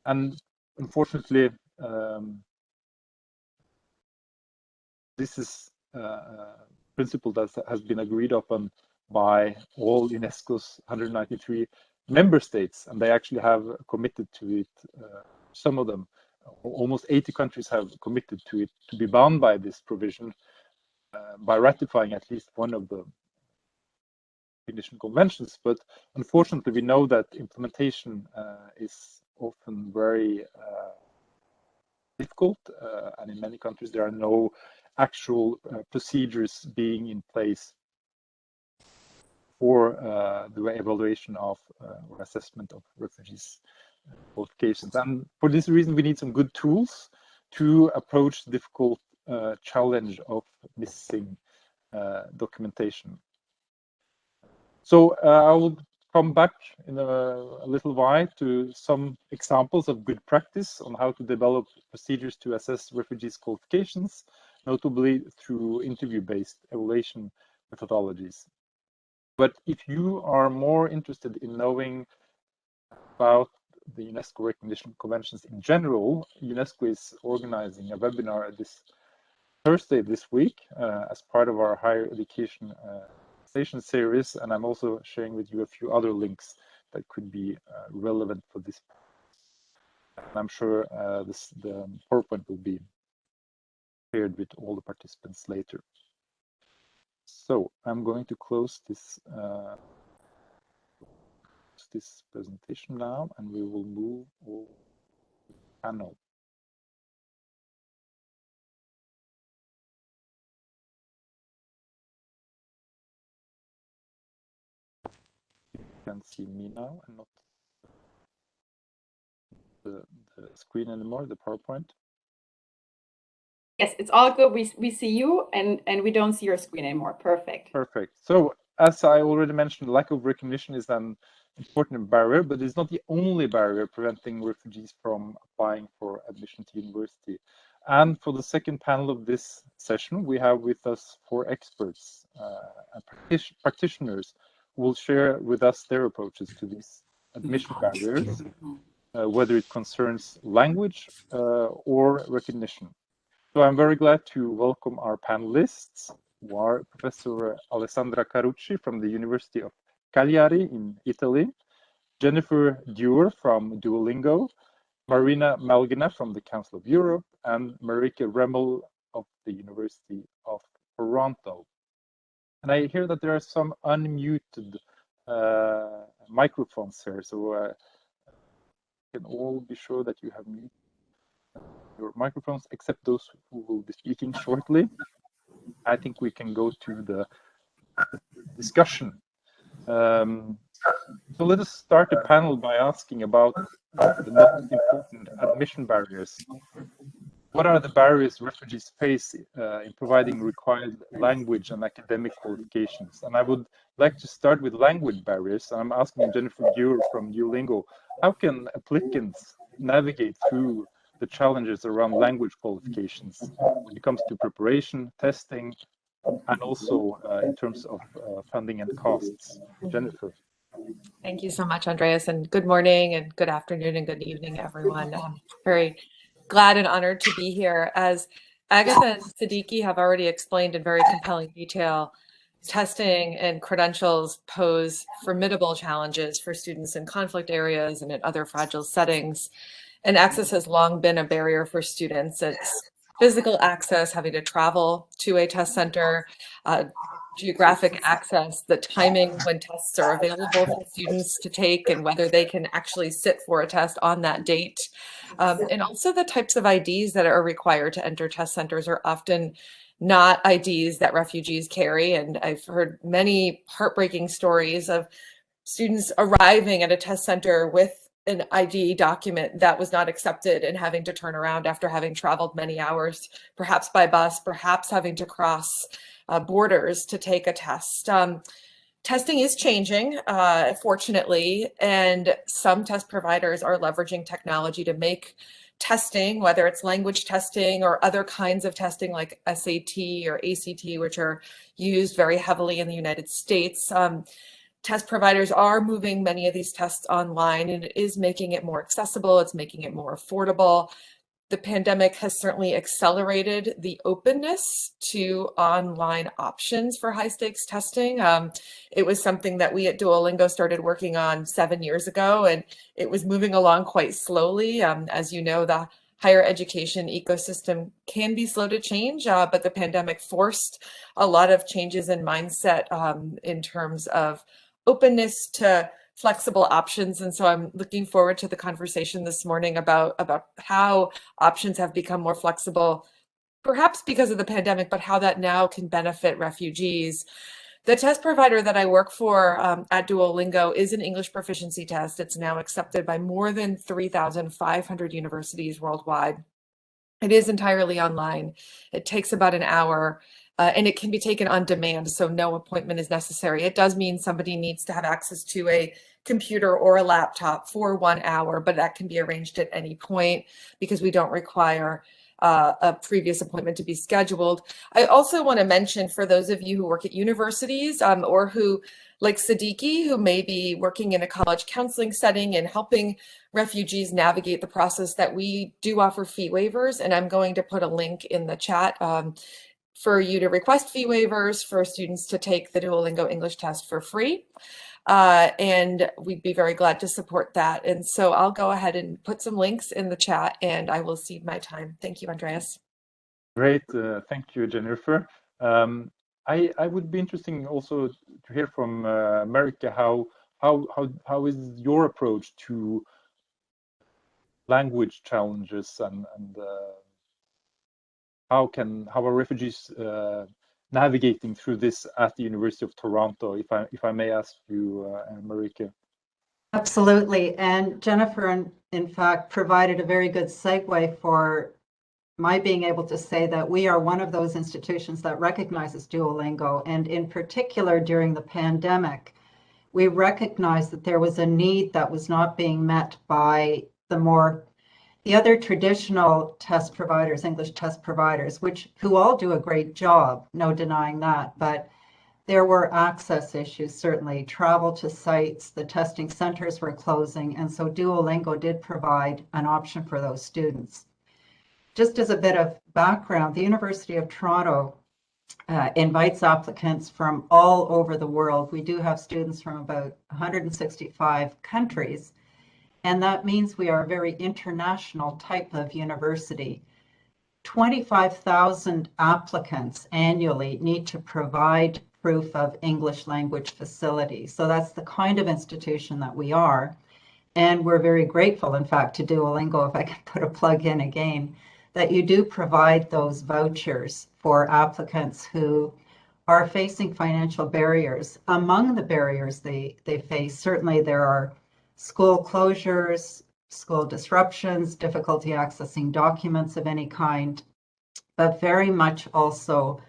And unfortunately, this is a principle that has been agreed upon by all UNESCO's 193 member states, and they actually have committed to it. Some of them, almost 80 countries, have committed to it, to be bound by this provision by ratifying at least one of the recognition conventions. But unfortunately, we know that implementation is often very difficult, and in many countries there are no actual procedures being in place for the evaluation of or assessment of refugees' qualifications. And for this reason, we need some good tools to approach the difficult challenge of missing documentation. So I will come back in a little while to some examples of good practice on how to develop procedures to assess refugees' qualifications, notably through interview-based evaluation methodologies. But if you are more interested in knowing about the UNESCO recognition conventions in general, UNESCO is organizing a webinar this Thursday this week as part of our higher education station series, and I'm also sharing with you a few other links that could be relevant for this. And I'm sure the PowerPoint will be shared with all the participants later. So I'm going to close this presentation now, and we will move over to the panel. You can see me now and not the screen anymore, the PowerPoint. Yes, it's all good. We see you and we don't see your screen anymore. Perfect. Perfect. So as I already mentioned, lack of recognition is an important barrier, but it's not the only barrier preventing refugees from applying for admission to university. And for the second panel of this session, we have with us 4 experts and practitioners who will share with us their approaches to these admission barriers, whether it concerns language or recognition. So I'm very glad to welcome our panelists, who are Professor Alessandra Carucci from the University of Cagliari in Italy, Jennifer Dewar from Duolingo, Marina Malgina from the Council of Europe, and Marike Remmel of the University of Toronto. And I hear that there are some unmuted microphones here, so you can all be sure that you have muted your microphones, except those who will be speaking shortly. I think we can go to the discussion. So let us start the panel by asking about the most important admission barriers. What are the barriers refugees face in providing required language and academic qualifications? And I would like to start with language barriers. I'm asking Jennifer Dewar from Duolingo, how can applicants navigate through the challenges around language qualifications when it comes to preparation, testing, and also in terms of funding and costs? Jennifer. Thank you so much, Andreas, and good morning and good afternoon and good evening, everyone. I'm very glad and honored to be here. As Agatha and Siddiqui have already explained in very compelling detail, testing and credentials pose formidable challenges for students in conflict areas and in other fragile settings. And access has long been a barrier for students. It's physical access, having to travel to a test center, geographic access, the timing when tests are available for students to take and whether they can actually sit for a test on that date. And also the types of IDs that are required to enter test centers are often not IDs that refugees carry. And I've heard many heartbreaking stories of students arriving at a test center with an ID document that was not accepted and having to turn around after having traveled many hours, perhaps by bus, perhaps having to cross borders to take a test. Testing is changing, fortunately, and some test providers are leveraging technology to make testing, whether it's language testing or other kinds of testing like SAT or ACT, which are used very heavily in the United States. Test providers are moving many of these tests online, and it is making it more accessible. It's making it more affordable. the pandemic has certainly accelerated the openness to online options for high stakes testing. It was something that we at Duolingo started working on 7 years ago, and it was moving along quite slowly. As you know, the higher education ecosystem can be slow to change, but the pandemic forced a lot of changes in mindset in terms of openness to flexible options. And so I'm looking forward to the conversation this morning about how options have become more flexible, perhaps because of the pandemic, but how that now can benefit refugees. The test provider that I work for at Duolingo is an English proficiency test. It's now accepted by more than 3,500 universities worldwide. It is entirely online. It takes about an hour. And it can be taken on demand, so no appointment is necessary. It does mean somebody needs to have access to a computer or a laptop for 1 hour, but that can be arranged at any point because we don't require a previous appointment to be scheduled. I also want to mention, for those of you who work at universities or who, like Siddiqui, who may be working in a college counseling setting and helping refugees navigate the process, that we do offer fee waivers. And I'm going to put a link in the chat for you to request fee waivers for students to take the Duolingo English test for free. And we'd be very glad to support that. And so I'll go ahead and put some links in the chat, and I will cede my time. Thank you, Andreas. Great. Thank you, Jennifer. I would be interesting also to hear from America, how is your approach to language challenges, and how are refugees navigating through this at the University of Toronto, if I may ask you, Marika? Absolutely. And Jennifer, in fact, provided a very good segue for my being able to say that we are one of those institutions that recognizes Duolingo. And in particular, during the pandemic, we recognized that there was a need that was not being met by the other traditional test providers, English test providers, who all do a great job, no denying that, but there were access issues, certainly. Travel to sites, the testing centers were closing, and so Duolingo did provide an option for those students. Just as a bit of background, the University of Toronto invites applicants from all over the world. We do have students from about 165 countries, and that means we are a very international type of university. 25,000 applicants annually need to provide proof of English language facility. So that's the kind of institution that we are. And we're very grateful, in fact, to Duolingo, if I can put a plug in again, that you do provide those vouchers for applicants who are facing financial barriers. Among the barriers they face, certainly there are school closures, school disruptions, difficulty accessing documents of any kind, but very much also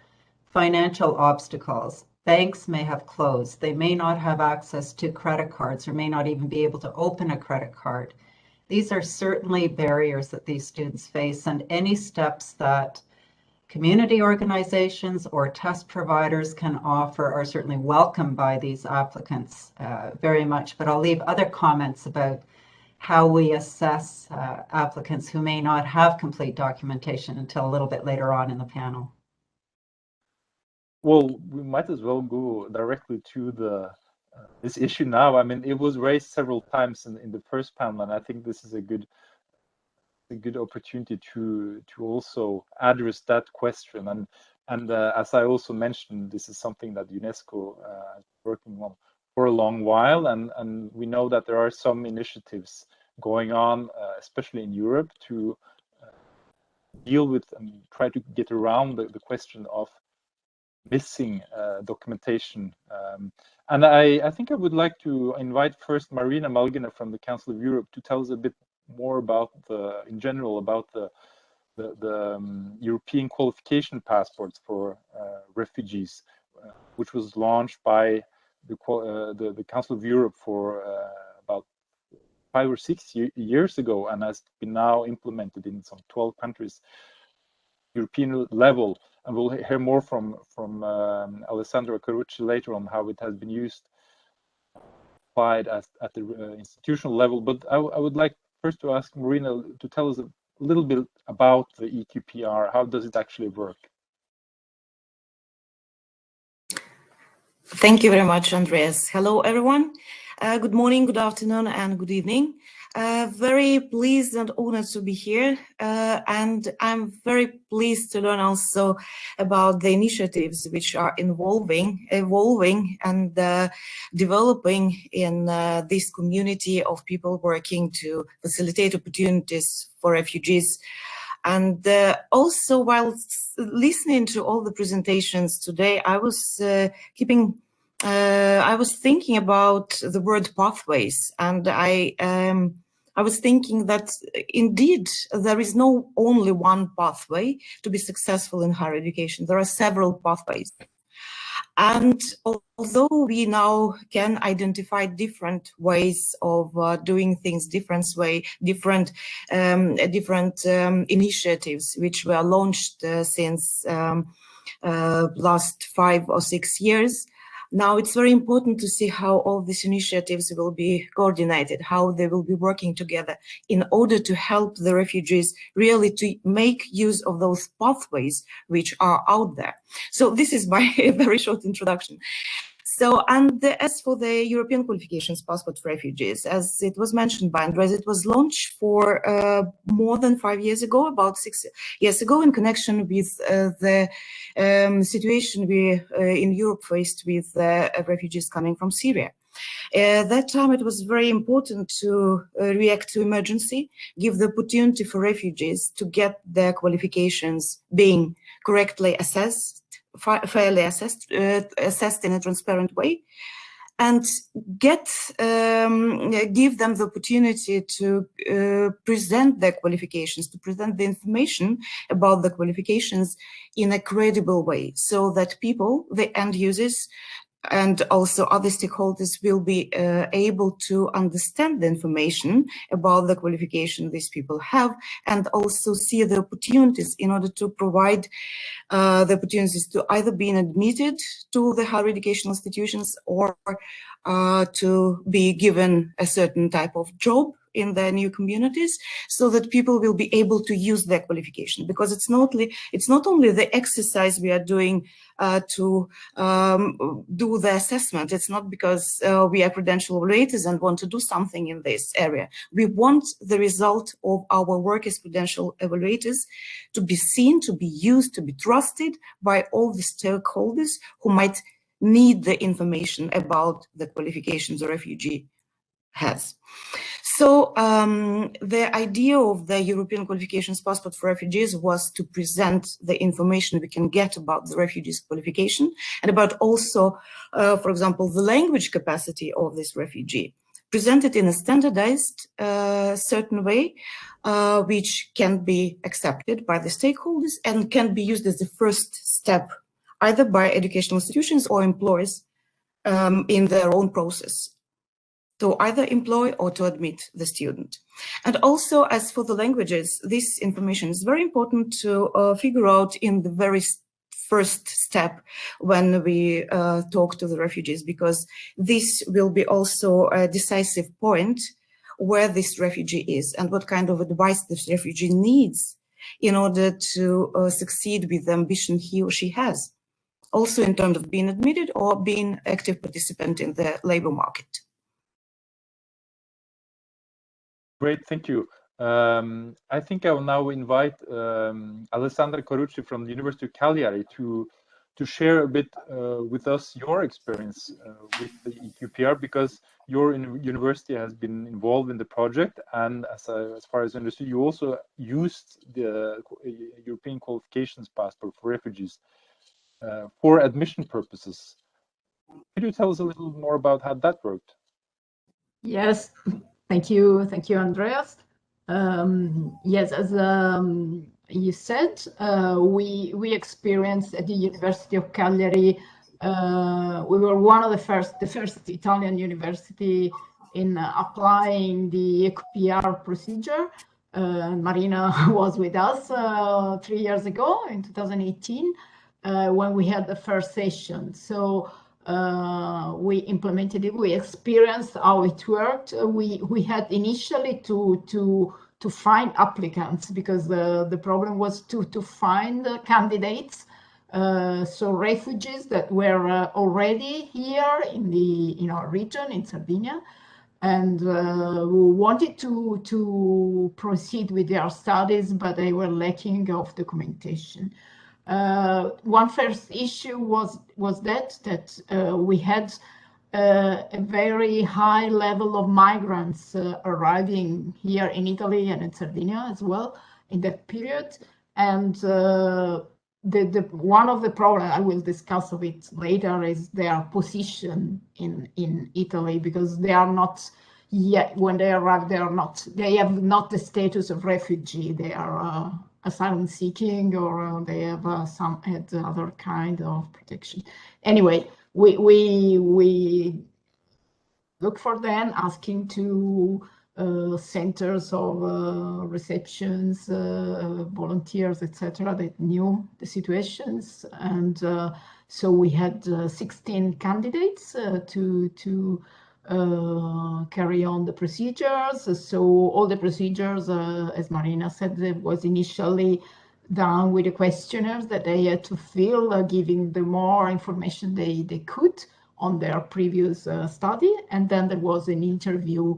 financial obstacles. Banks may have closed. They may not have access to credit cards or may not even be able to open a credit card. These are certainly barriers that these students face, and any steps that community organizations or test providers can offer are certainly welcomed by these applicants very much. But I'll leave other comments about how we assess applicants who may not have complete documentation until a little bit later on in the panel. Well, we might as well go directly to this issue now. I mean, it was raised several times in the first panel, and I think this is a good opportunity to also address that question. And as I also mentioned, this is something that UNESCO is working on for a long while, and we know that there are some initiatives going on, especially in Europe, to deal with and try to get around the question of missing documentation. And I think I would like to invite first Marina Malgina from the Council of Europe to tell us a bit more about in general about the European qualification passports for refugees, which was launched by the Council of Europe for about 5 or 6 years ago, and has been now implemented in some 12 countries, European level. And we'll hear more from Alessandra Carucci later on how it has been used, applied at the institutional level. But I would like first to ask Marina to tell us a little bit about the EQPR. How does it actually work? Thank you very much, Andreas. Hello, everyone. Good morning, good afternoon, and good evening. Very pleased and honored to be here. And I'm very pleased to learn also about the initiatives which are evolving and developing in this community of people working to facilitate opportunities for refugees. And also, while listening to all the presentations today, I was thinking about the word pathways, and I was thinking that indeed there is no only one pathway to be successful in higher education. There are several pathways. And although we now can identify different ways of doing things, different initiatives which were launched since last 5 or 6 years, now it's very important to see how all these initiatives will be coordinated, how they will be working together in order to help the refugees really to make use of those pathways which are out there. So this is my very short introduction. So, and as for the European Qualifications Passport for Refugees, as it was mentioned by Andres, it was launched for more than 5 years ago, about 6 years ago, in connection with the situation we in Europe faced with refugees coming from Syria. At that time, it was very important to react to emergency, give the opportunity for refugees to get their qualifications being correctly assessed, fairly assessed in a transparent way, and give them the opportunity to present their qualifications, to present the information about the qualifications in a credible way, so that people, the end users, and also other stakeholders will be able to understand the information about the qualification these people have, and also see the opportunities in order to provide the opportunities to either being admitted to the higher educational institutions or to be given a certain type of job in their new communities, so that people will be able to use their qualification. Because it's not only the exercise we are doing to do the assessment. It's not because we are credential evaluators and want to do something in this area. We want the result of our work as credential evaluators to be seen, to be used, to be trusted by all the stakeholders who might need the information about the qualifications a refugee has. So the idea of the European Qualifications Passport for Refugees was to present the information we can get about the refugee's qualification and about also, for example, the language capacity of this refugee, presented in a standardized certain way, which can be accepted by the stakeholders and can be used as the first step, either by educational institutions or employers in their own process, to either employ or to admit the student. And also, as for the languages, this information is very important to figure out in the very first step when we talk to the refugees, because this will be also a decisive point where this refugee is and what kind of advice this refugee needs in order to succeed with the ambition he or she has, also in terms of being admitted or being active participant in the labor market. Great, thank you. I think I will now invite Alessandra Corucci from the University of Cagliari to share a bit with us your experience with the EQPR, because your university has been involved in the project, and as far as I understood, you also used the European Qualifications Passport for Refugees for admission purposes. Could you tell us a little more about how that worked? Yes, thank you, Andreas. Yes, as you said, we experienced at the University of Cagliari. We were one of the first Italian university in applying the EQPR procedure. Marina was with us 3 years ago in 2018 when we had the first session. So we implemented it. We experienced how it worked. We had initially to find applicants, because the problem was to find candidates. So refugees that were already here in our region, in Sardinia, and who wanted to proceed with their studies, but they were lacking of documentation. One first issue was that we had a very high level of migrants arriving here in Italy and in Sardinia as well in that period. And one of the problems, I will discuss of it later, is their position in Italy, because they are not yet, when they arrive, they have not the status of refugee. They are asylum seeking, or they have some other kind of protection. Anyway, we look for them, asking to centers of receptions, volunteers, etc., that knew the situations. And so we had 16 candidates to carry on the procedures. So all the procedures, as Marina said, was initially done with the questionnaires that they had to fill, giving them more information they could on their previous study. And then there was an interview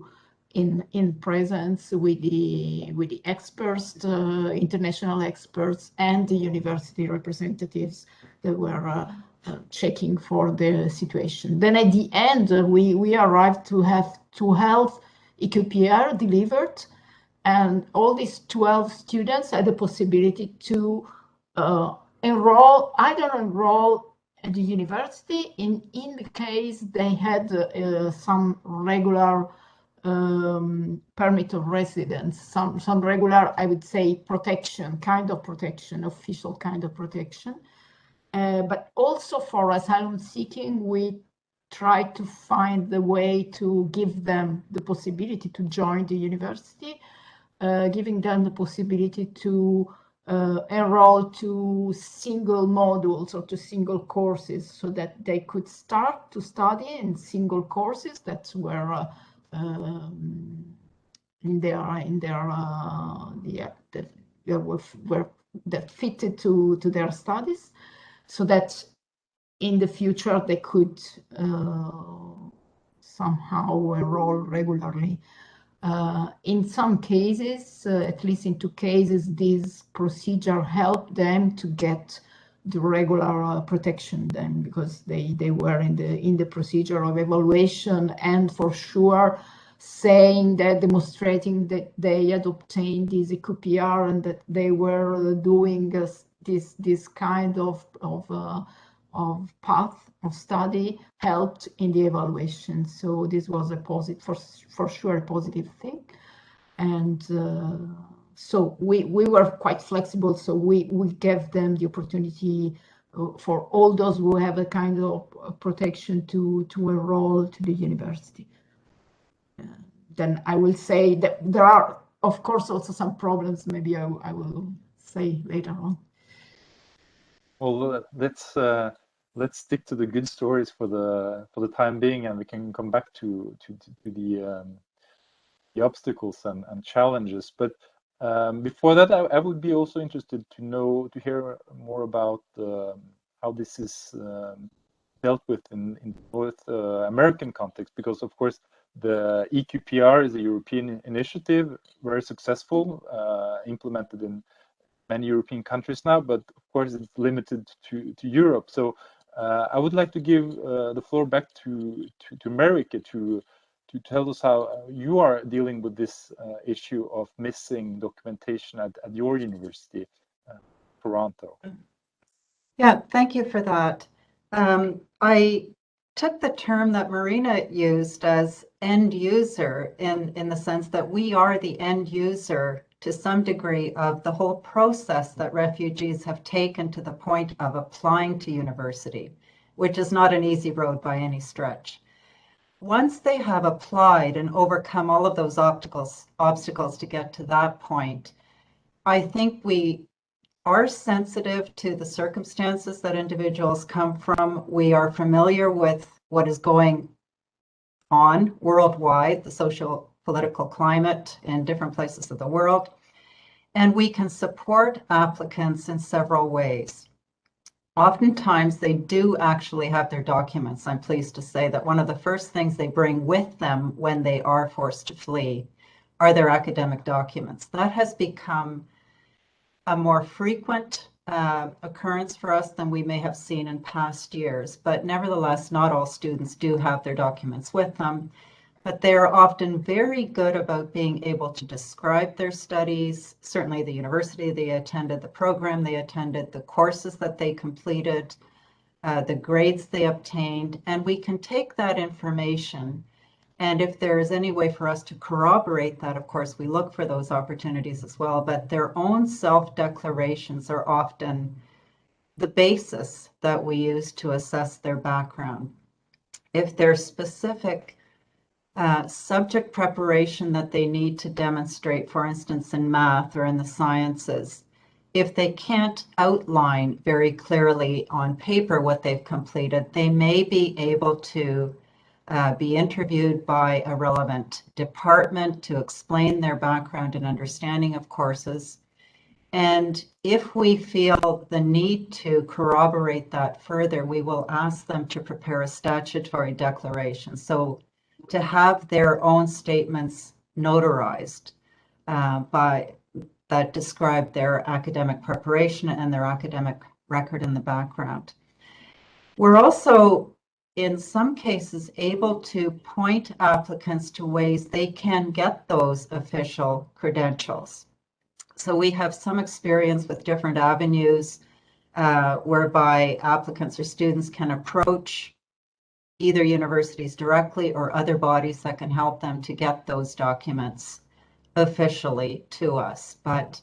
in presence with the experts, international experts, and the university representatives that were checking for the situation. Then at the end, we arrived to have 12 EQPR delivered, and all these 12 students had the possibility to enroll at the university in the case they had some regular permit of residence, some regular, I would say, protection, kind of protection, official kind of protection. But also for asylum seeking, we try to find the way to give them the possibility to join the university, giving them the possibility to enroll to single modules or to single courses, so that they could start to study in single courses that were that fitted to their studies, so that in the future they could somehow enroll regularly. In some cases, at least in 2 cases, this procedure helped them to get the regular protection then, because they were in the procedure of evaluation, and for sure saying that, demonstrating that they had obtained this EQPR and that they were doing this kind of path of study helped in the evaluation. So this was a positive, for sure, a positive thing. And so we were quite flexible. So we gave them the opportunity for all those who have a kind of protection to enroll to the university. Then I will say that there are, of course, also some problems. Maybe I will say later on. Well, let's stick to the good stories for the time being, and we can come back to the obstacles and challenges. But before that, I would be also interested to hear more about how this is dealt with in both American context, because of course the EQPR is a European initiative, very successful, implemented in many European countries now, but of course it's limited to Europe. So I would like to give the floor back to Marika to tell us how you are dealing with this issue of missing documentation at your university, Toronto. Yeah, thank you for that. I took the term that Marina used as end user in the sense that we are the end user to some degree of the whole process that refugees have taken to the point of applying to university, which is not an easy road by any stretch. Once they have applied and overcome all of those obstacles to get to that point, I think we are sensitive to the circumstances that individuals come from. We are familiar with what is going on worldwide, the social political climate in different places of the world. And we can support applicants in several ways. Oftentimes, they do actually have their documents. I'm pleased to say that one of the first things they bring with them when they are forced to flee are their academic documents. That has become a more frequent occurrence for us than we may have seen in past years. But nevertheless, not all students do have their documents with them. But they're often very good about being able to describe their studies, certainly the university they attended, the program they attended, the courses that they completed, the grades they obtained, and we can take that information. And if there is any way for us to corroborate that, of course, we look for those opportunities as well, but their own self-declarations are often the basis that we use to assess their background. If there's specific subject preparation that they need to demonstrate, for instance, in math or in the sciences, if they can't outline very clearly on paper what they've completed, they may be able to be interviewed by a relevant department to explain their background and understanding of courses. And if we feel the need to corroborate that further, we will ask them to prepare a statutory declaration. So to have their own statements notarized that describe their academic preparation and their academic record in the background. We're also, in some cases, able to point applicants to ways they can get those official credentials. So we have some experience with different avenues whereby applicants or students can approach either universities directly or other bodies that can help them to get those documents officially to us. But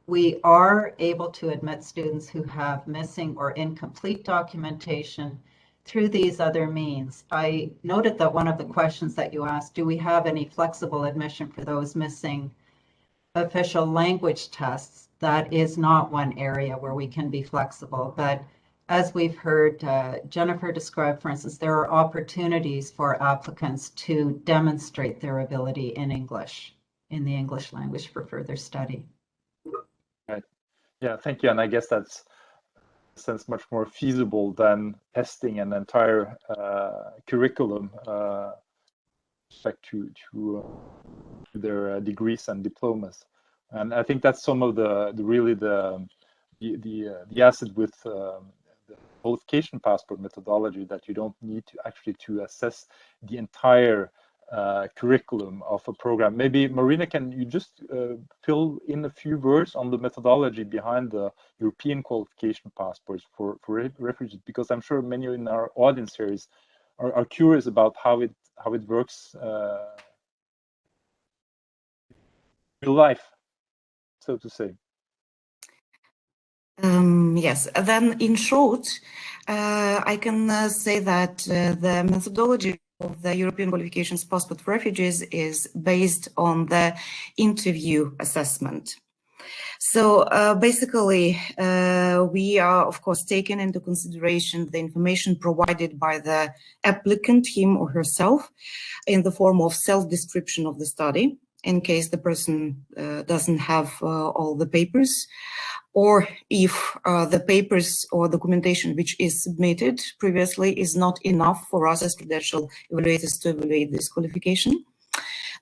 we are able to admit students who have missing or incomplete documentation through these other means. I noted that one of the questions that you asked, do we have any flexible admission for those missing official language tests? That is not one area where we can be flexible, but as we've heard Jennifer describe, for instance, there are opportunities for applicants to demonstrate their ability in English, in the English language for further study. Right. Yeah, thank you. And I guess that's in a sense much more feasible than testing an entire curriculum respect to their degrees and diplomas. And I think that's some of the asset with the qualification passport methodology, that you don't need to actually to assess the entire curriculum of a program. Maybe Marina, can you just fill in a few words on the methodology behind the European qualification passports for refugees? Because I'm sure many in our audience here are curious about how it works in real life, so to say. Yes, then in short, I can say that the methodology of the European Qualifications Passport for Refugees is based on the interview assessment. So basically, we are, of course, taking into consideration the information provided by the applicant, him or herself, in the form of self-description of the study, in case the person doesn't have all the papers, or if the papers or documentation which is submitted previously is not enough for us as credential evaluators to evaluate this qualification.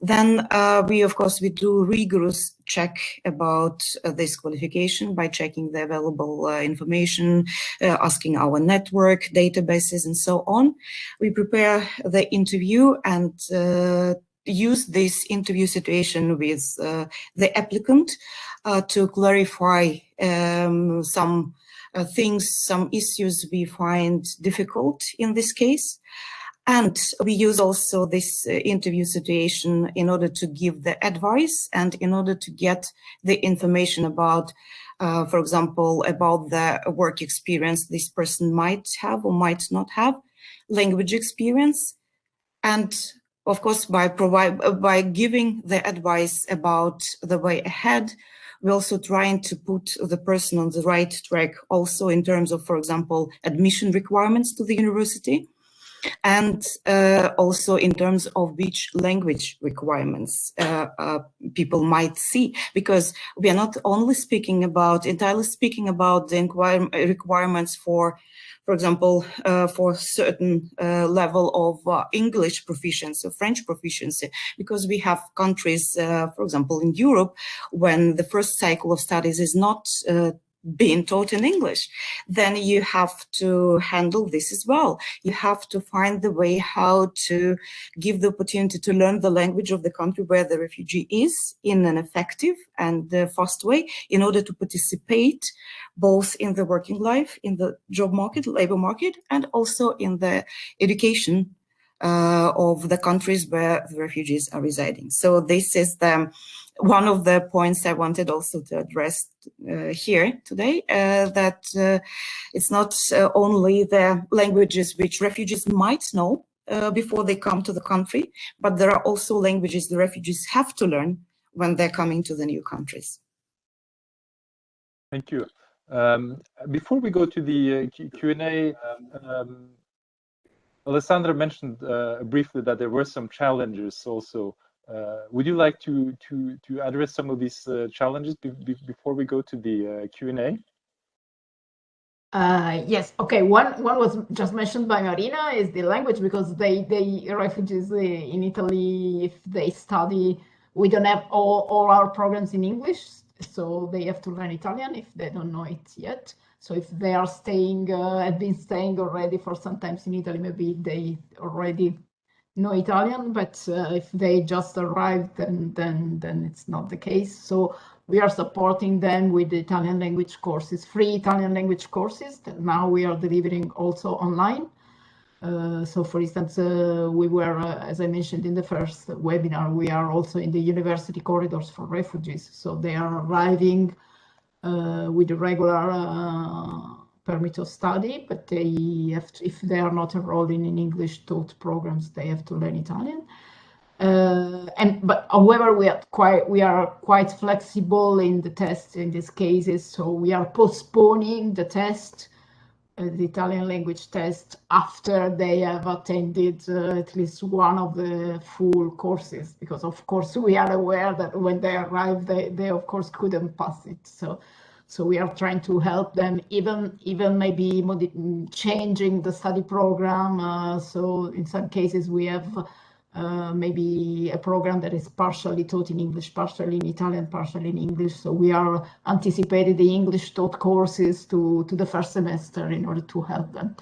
Then we do rigorous check about this qualification by checking the available information, asking our network, databases, and so on. We prepare the interview and use this interview situation with the applicant to clarify some things, some issues we find difficult in this case. And we use also this interview situation in order to give the advice and in order to get the information about, for example, about the work experience this person might have or might not have, language experience, and of course, by giving the advice about the way ahead, we're also trying to put the person on the right track also in terms of, for example, admission requirements to the university. and also in terms of which language requirements people might see, because we are not only entirely speaking about the requirements for example, for certain level of English proficiency, French proficiency, because we have countries, for example, in Europe, when the first cycle of studies is not being taught in English, then you have to handle this as well. You have to find the way how to give the opportunity to learn the language of the country where the refugee is in an effective and fast way in order to participate both in the working life, in the job market, labor market, and also in the education of the countries where the refugees are residing. So this is one of the points I wanted also to address here today, that it's not only the languages which refugees might know before they come to the country, but there are also languages the refugees have to learn when they're coming to the new countries. Thank you. Before we go to the Q&A, Alessandra mentioned briefly that there were some challenges also. Would you like to address some of these challenges before we go to the Q&A? Yes. Okay. One was just mentioned by Marina, is the language, because they refugees in Italy, if they study, we don't have all our programs in English, so they have to learn Italian if they don't know it yet. So if they are staying, have been staying already for some time in Italy, maybe they already know Italian, but if they just arrived, then it's not the case. So we are supporting them with the Italian language courses, free Italian language courses that now we are delivering also online. So for instance, we were, as I mentioned in the first webinar, we are also in the university corridors for refugees. So they are arriving with a regular permit of study, but they have to, if they are not enrolled in English taught programs, they have to learn Italian. But however, we are quite flexible in the test in these cases, so we are postponing the test, the Italian language test, after they have attended at least one of the full courses, because of course we are aware that when they arrive, they of course couldn't pass it. So we are trying to help them, even maybe changing the study program. So in some cases we have maybe a program that is partially taught in English, partially in Italian, partially in English. So we are anticipating the English taught courses to the first semester in order to help them.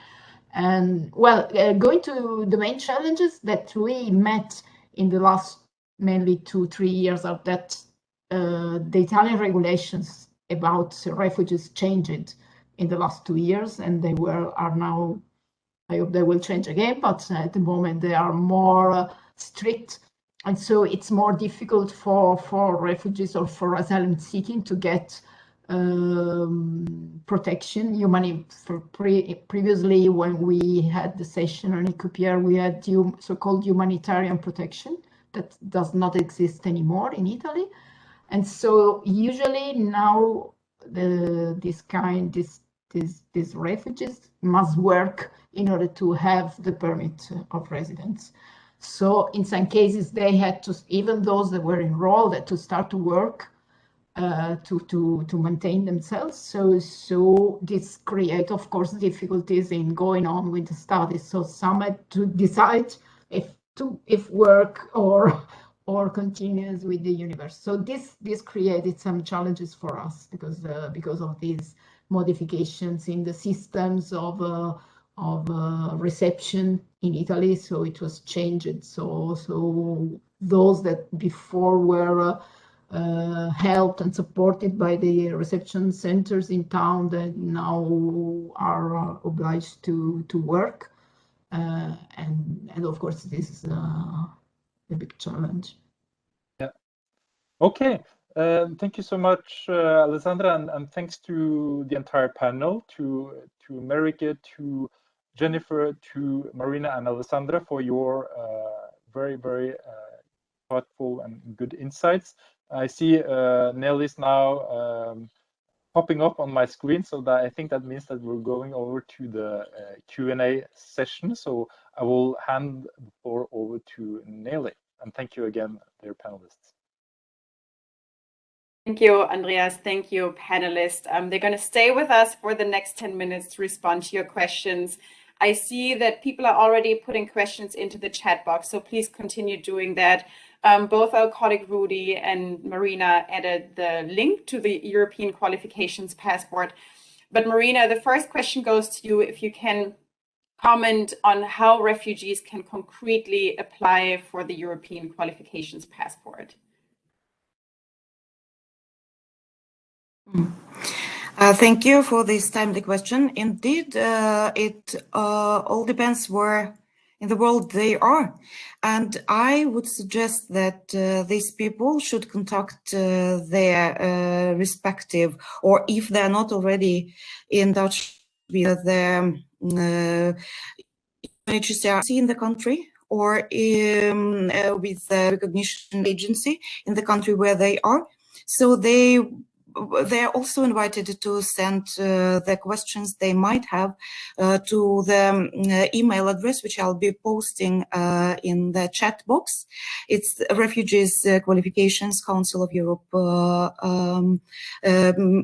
And well, going to the main challenges that we met in the last mainly 2-3 years are that the Italian regulations about refugees changed in the last 2 years, and are now, I hope they will change again, but at the moment they are more strict, and so it's more difficult for refugees or for asylum seeking to get protection. Previously, when we had the session on EQPR, we had so-called humanitarian protection that does not exist anymore in Italy. And so usually now these refugees must work in order to have the permit of residence. So in some cases they had to, even those that were enrolled, had to start to work to maintain themselves. So this create, of course, difficulties in going on with the studies. So some had to decide if work or continues with the university. So this created some challenges for us because of these modifications in the systems of reception in Italy. So it was changed. So those that before were helped and supported by the reception centers in town that now are obliged to work. And of course, this is a big challenge. Yeah. Okay. Thank you so much, Alessandra, and thanks to the entire panel, to Marika, to Jennifer, to Marina and Alessandra for your very, very thoughtful and good insights. I see Nelly's now popping up on my screen, so that I think that means that we're going over to the Q&A session. So I will hand the floor over to Nelly. And thank you again, dear panelists. Thank you, Andreas. Thank you, panelists. They're going to stay with us for the next 10 minutes to respond to your questions. I see that people are already putting questions into the chat box, so please continue doing that. Both our colleague Rudy and Marina added the link to the European Qualifications Passport. But Marina, the first question goes to you, if you can comment on how refugees can concretely apply for the European Qualifications Passport. Thank you for this timely question. Indeed, it all depends where in the world they are. And I would suggest that these people should contact their respective, or if they're not already in touch with the UNHCR in the country, or with the recognition agency in the country where they are. So they're also invited to send the questions they might have to the email address, which I'll be posting in the chat box. It's Refugees Qualifications Council of Europe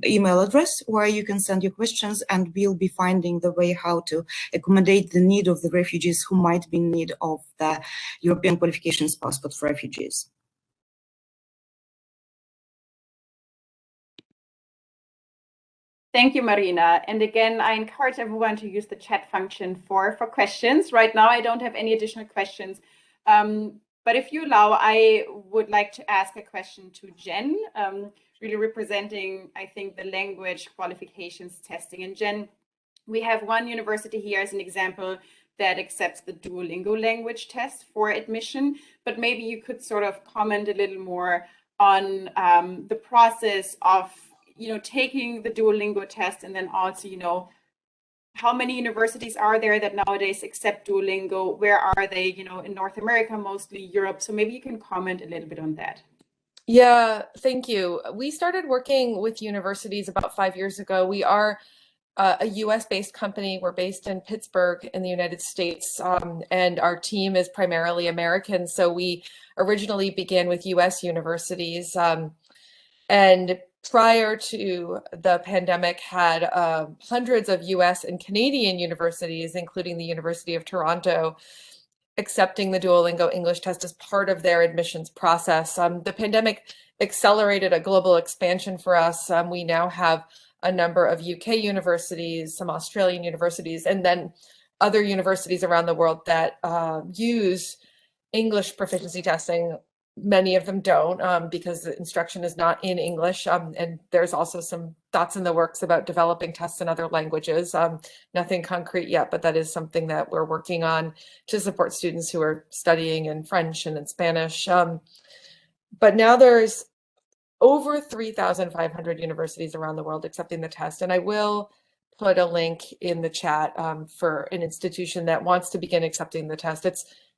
email address, where you can send your questions, and we'll be finding the way how to accommodate the need of the refugees who might be in need of the European Qualifications Passport for refugees. Thank you, Marina. And again, I encourage everyone to use the chat function for questions. Right now, I don't have any additional questions. But if you allow, I would like to ask a question to Jen, really representing, I think, the language qualifications testing. And Jen, we have one university here as an example that accepts the Duolingo language test for admission, but maybe you could sort of comment a little more on the process of taking the Duolingo test, and then also, how many universities are there that nowadays accept Duolingo? Where are they, in North America, mostly Europe? So maybe you can comment a little bit on that. Yeah, thank you. We started working with universities about 5 years ago. We are a US-based company. We're based in Pittsburgh in the United States, and our team is primarily American. So we originally began with US universities, and prior to the pandemic had hundreds of US and Canadian universities, including the University of Toronto, accepting the Duolingo English test as part of their admissions process. The pandemic accelerated a global expansion for us. We now have a number of UK universities, some Australian universities, and then other universities around the world that use English proficiency testing. Many of them don't, because the instruction is not in English. And there's also some thoughts in the works about developing tests in other languages. Nothing concrete yet, but that is something that we're working on to support students who are studying in French and in Spanish. But now there's over 3,500 universities around the world accepting the test. And I will put a link in the chat for an institution that wants to begin accepting the test.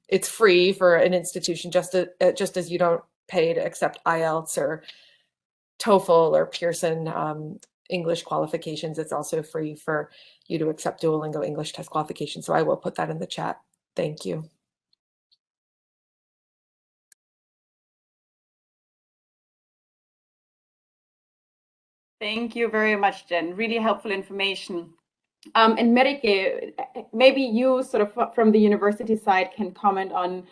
It's free for an institution, just as you don't pay to accept IELTS or TOEFL or Pearson English qualifications. It's also free for you to accept Duolingo English test qualifications. So I will put that in the chat. Thank you. Thank you very much, Jen. Really helpful information. And Merike, maybe you sort of from the university side can comment on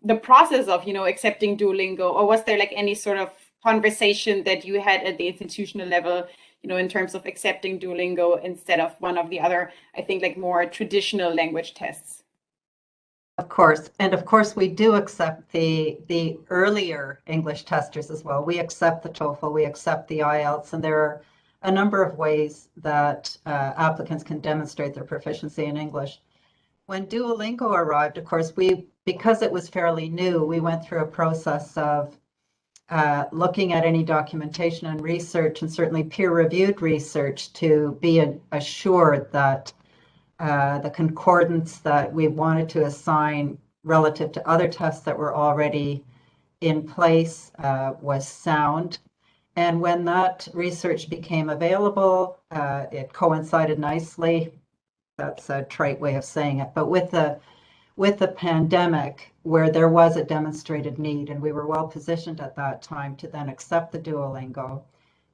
the process of, accepting Duolingo, or was there like any sort of conversation that you had at the institutional level, in terms of accepting Duolingo instead of one of the other, I think, like more traditional language tests? Of course. And of course, we do accept the earlier English testers as well. We accept the TOEFL, we accept the IELTS, and there are a number of ways that applicants can demonstrate their proficiency in English. When Duolingo arrived, of course, because it was fairly new, we went through a process of looking at any documentation and research, and certainly peer-reviewed research, to be assured that the concordance that we wanted to assign relative to other tests that were already in place was sound. And when that research became available, it coincided nicely. That's a trite way of saying it, but with the pandemic, where there was a demonstrated need, and we were well positioned at that time to then accept the Duolingo.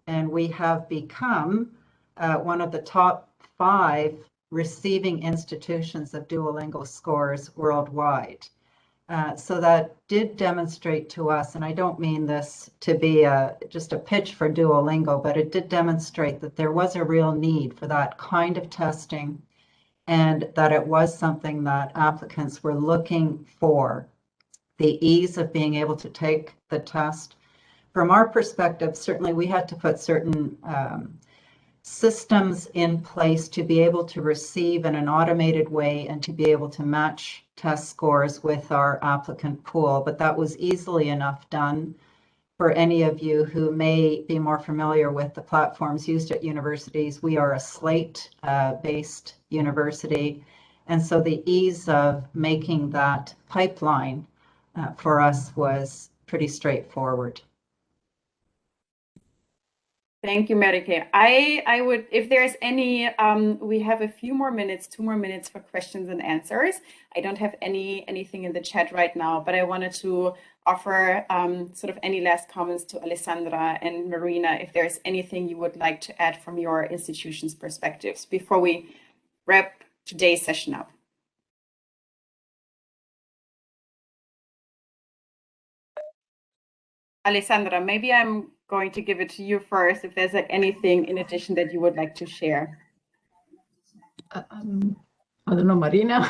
And we have become one of the top 5 receiving institutions of Duolingo scores worldwide. So that did demonstrate to us, and I don't mean this to be just a pitch for Duolingo, but it did demonstrate that there was a real need for that kind of testing, and that it was something that applicants were looking for, the ease of being able to take the test. From our perspective, certainly we had to put certain systems in place to be able to receive in an automated way and to be able to match test scores with our applicant pool, but that was easily enough done. For any of you who may be more familiar with the platforms used at universities, we are a slate-based university, and so the ease of making that pipeline for us was pretty straightforward. Thank you, Marike. I would, if there's any, we have a few more minutes, 2 more minutes for questions and answers. I don't have anything in the chat right now, but I wanted to offer sort of any last comments to Alessandra and Marina, if there's anything you would like to add from your institution's perspectives before we wrap today's session up. Alessandra, maybe I'm going to give it to you first, if there's like anything in addition that you would like to share. I don't know, Marina.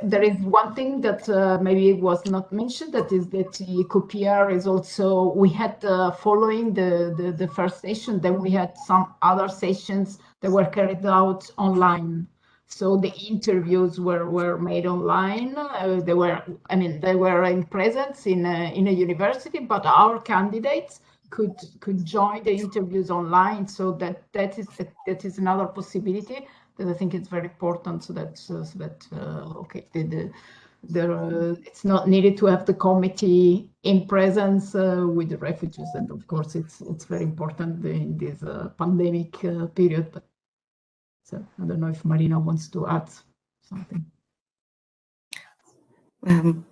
There is one thing that maybe was not mentioned, that is that EcoPR is also, we had following the first session, then we had some other sessions that were carried out online. So the interviews were made online. They were in presence in a university, but our candidates could join the interviews online. So that is another possibility that I think is very important. So that okay, it's not needed to have the committee in presence with the refugees, and of course it's very important in this pandemic period. But so I don't know if Marina wants to add something.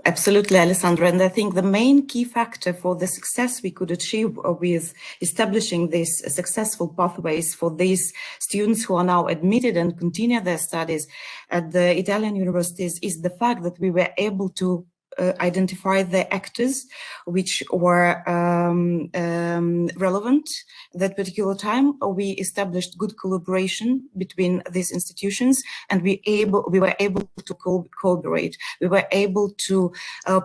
Absolutely, Alessandra. And I think the main key factor for the success we could achieve with establishing these successful pathways for these students who are now admitted and continue their studies at the Italian universities is the fact that we were able to identify the actors which were relevant at that particular time. We established good collaboration between these institutions, and we were able to cooperate. We were able to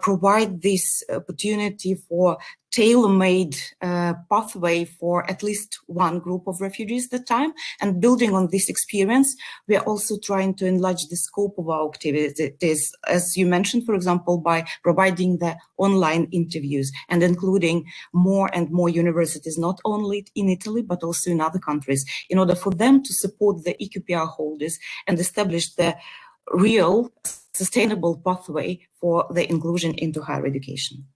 provide this opportunity for tailor-made pathway for at least one group of refugees at the time. And building on this experience, we are also trying to enlarge the scope of our activities, as you mentioned, for example, by providing the online interviews and including more and more universities, not only in Italy, but also in other countries, in order for them to support the EQPR holders and establish the real sustainable pathway for the inclusion into higher education.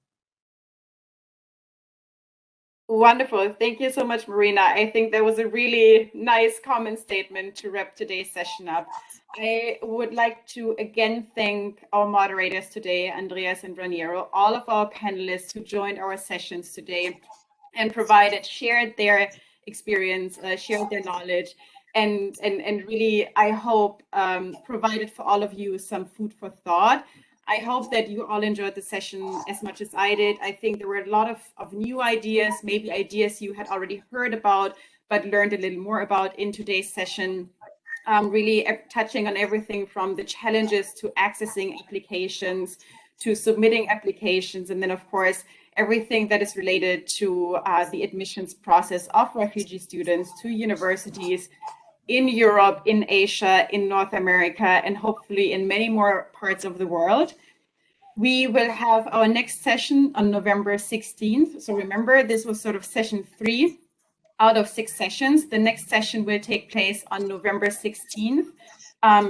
Wonderful. Thank you so much, Marina. I think that was a really nice common statement to wrap today's session up. I would like to again thank our moderators today, Andreas and Raniero, all of our panelists who joined our sessions today and shared their experience, shared their knowledge, and really, I hope, provided for all of you some food for thought. I hope that you all enjoyed the session as much as I did. I think there were a lot of new ideas, maybe ideas you had already heard about, but learned a little more about in today's session. Really touching on everything from the challenges to accessing applications, to submitting applications, and then of course, everything that is related to the admissions process of refugee students to universities in Europe, in Asia, in North America, and hopefully in many more parts of the world. We will have our next session on November 16th. So remember, this was sort of session 3 out of 6 sessions. The next session will take place on November 16th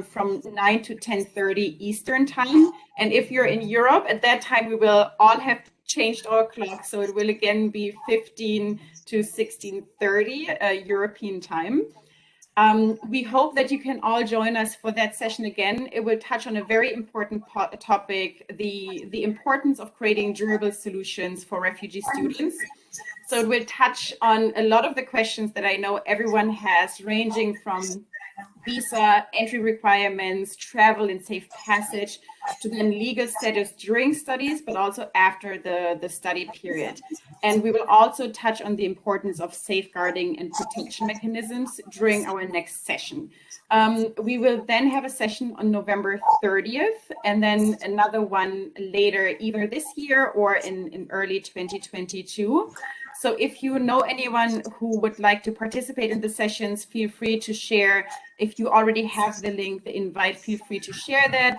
from 9 to 10:30 Eastern time. And if you're in Europe, at that time, we will all have changed our clock, so it will again be 15 to 16:30 European time. We hope that you can all join us for that session again. It will touch on a very important topic, the importance of creating durable solutions for refugee students. So it will touch on a lot of the questions that I know everyone has, ranging from visa, entry requirements, travel and safe passage, to then legal status during studies, but also after the study period. And we will also touch on the importance of safeguarding and protection mechanisms during our next session. We will then have a session on November 30th, and then another one later, either this year or in early 2022. So if you know anyone who would like to participate in the sessions, feel free to share. If you already have the link, the invite, feel free to share that.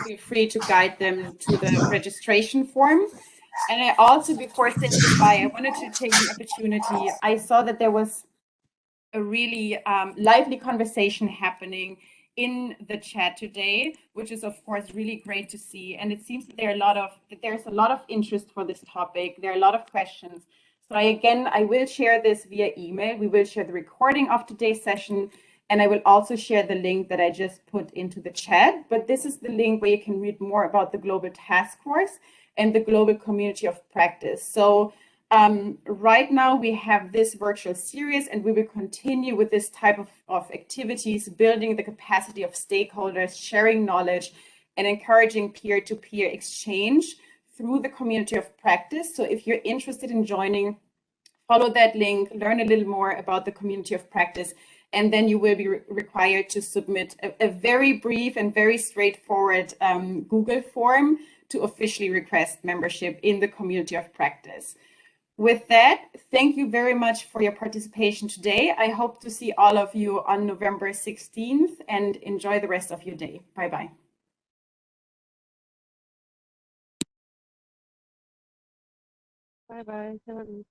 Feel free to guide them to the registration form. And I also, before saying goodbye, I wanted to take the opportunity. I saw that there was a really lively conversation happening in the chat today, which is of course really great to see. And it seems that there's a lot of interest for this topic. There are a lot of questions. So I will share this via email. We will share the recording of today's session, and I will also share the link that I just put into the chat. But this is the link where you can read more about the Global Task Force and the Global Community of Practice. So right now we have this virtual series, and we will continue with this type of activities, building the capacity of stakeholders, sharing knowledge, and encouraging peer-to-peer exchange through the community of practice. So if you're interested in joining, follow that link, learn a little more about the community of practice, and then you will be required to submit a very brief and very straightforward Google form to officially request membership in the community of practice. With that, thank you very much for your participation today. I hope to see all of you on November 16th, and enjoy the rest of your day. Bye-bye. Bye bye.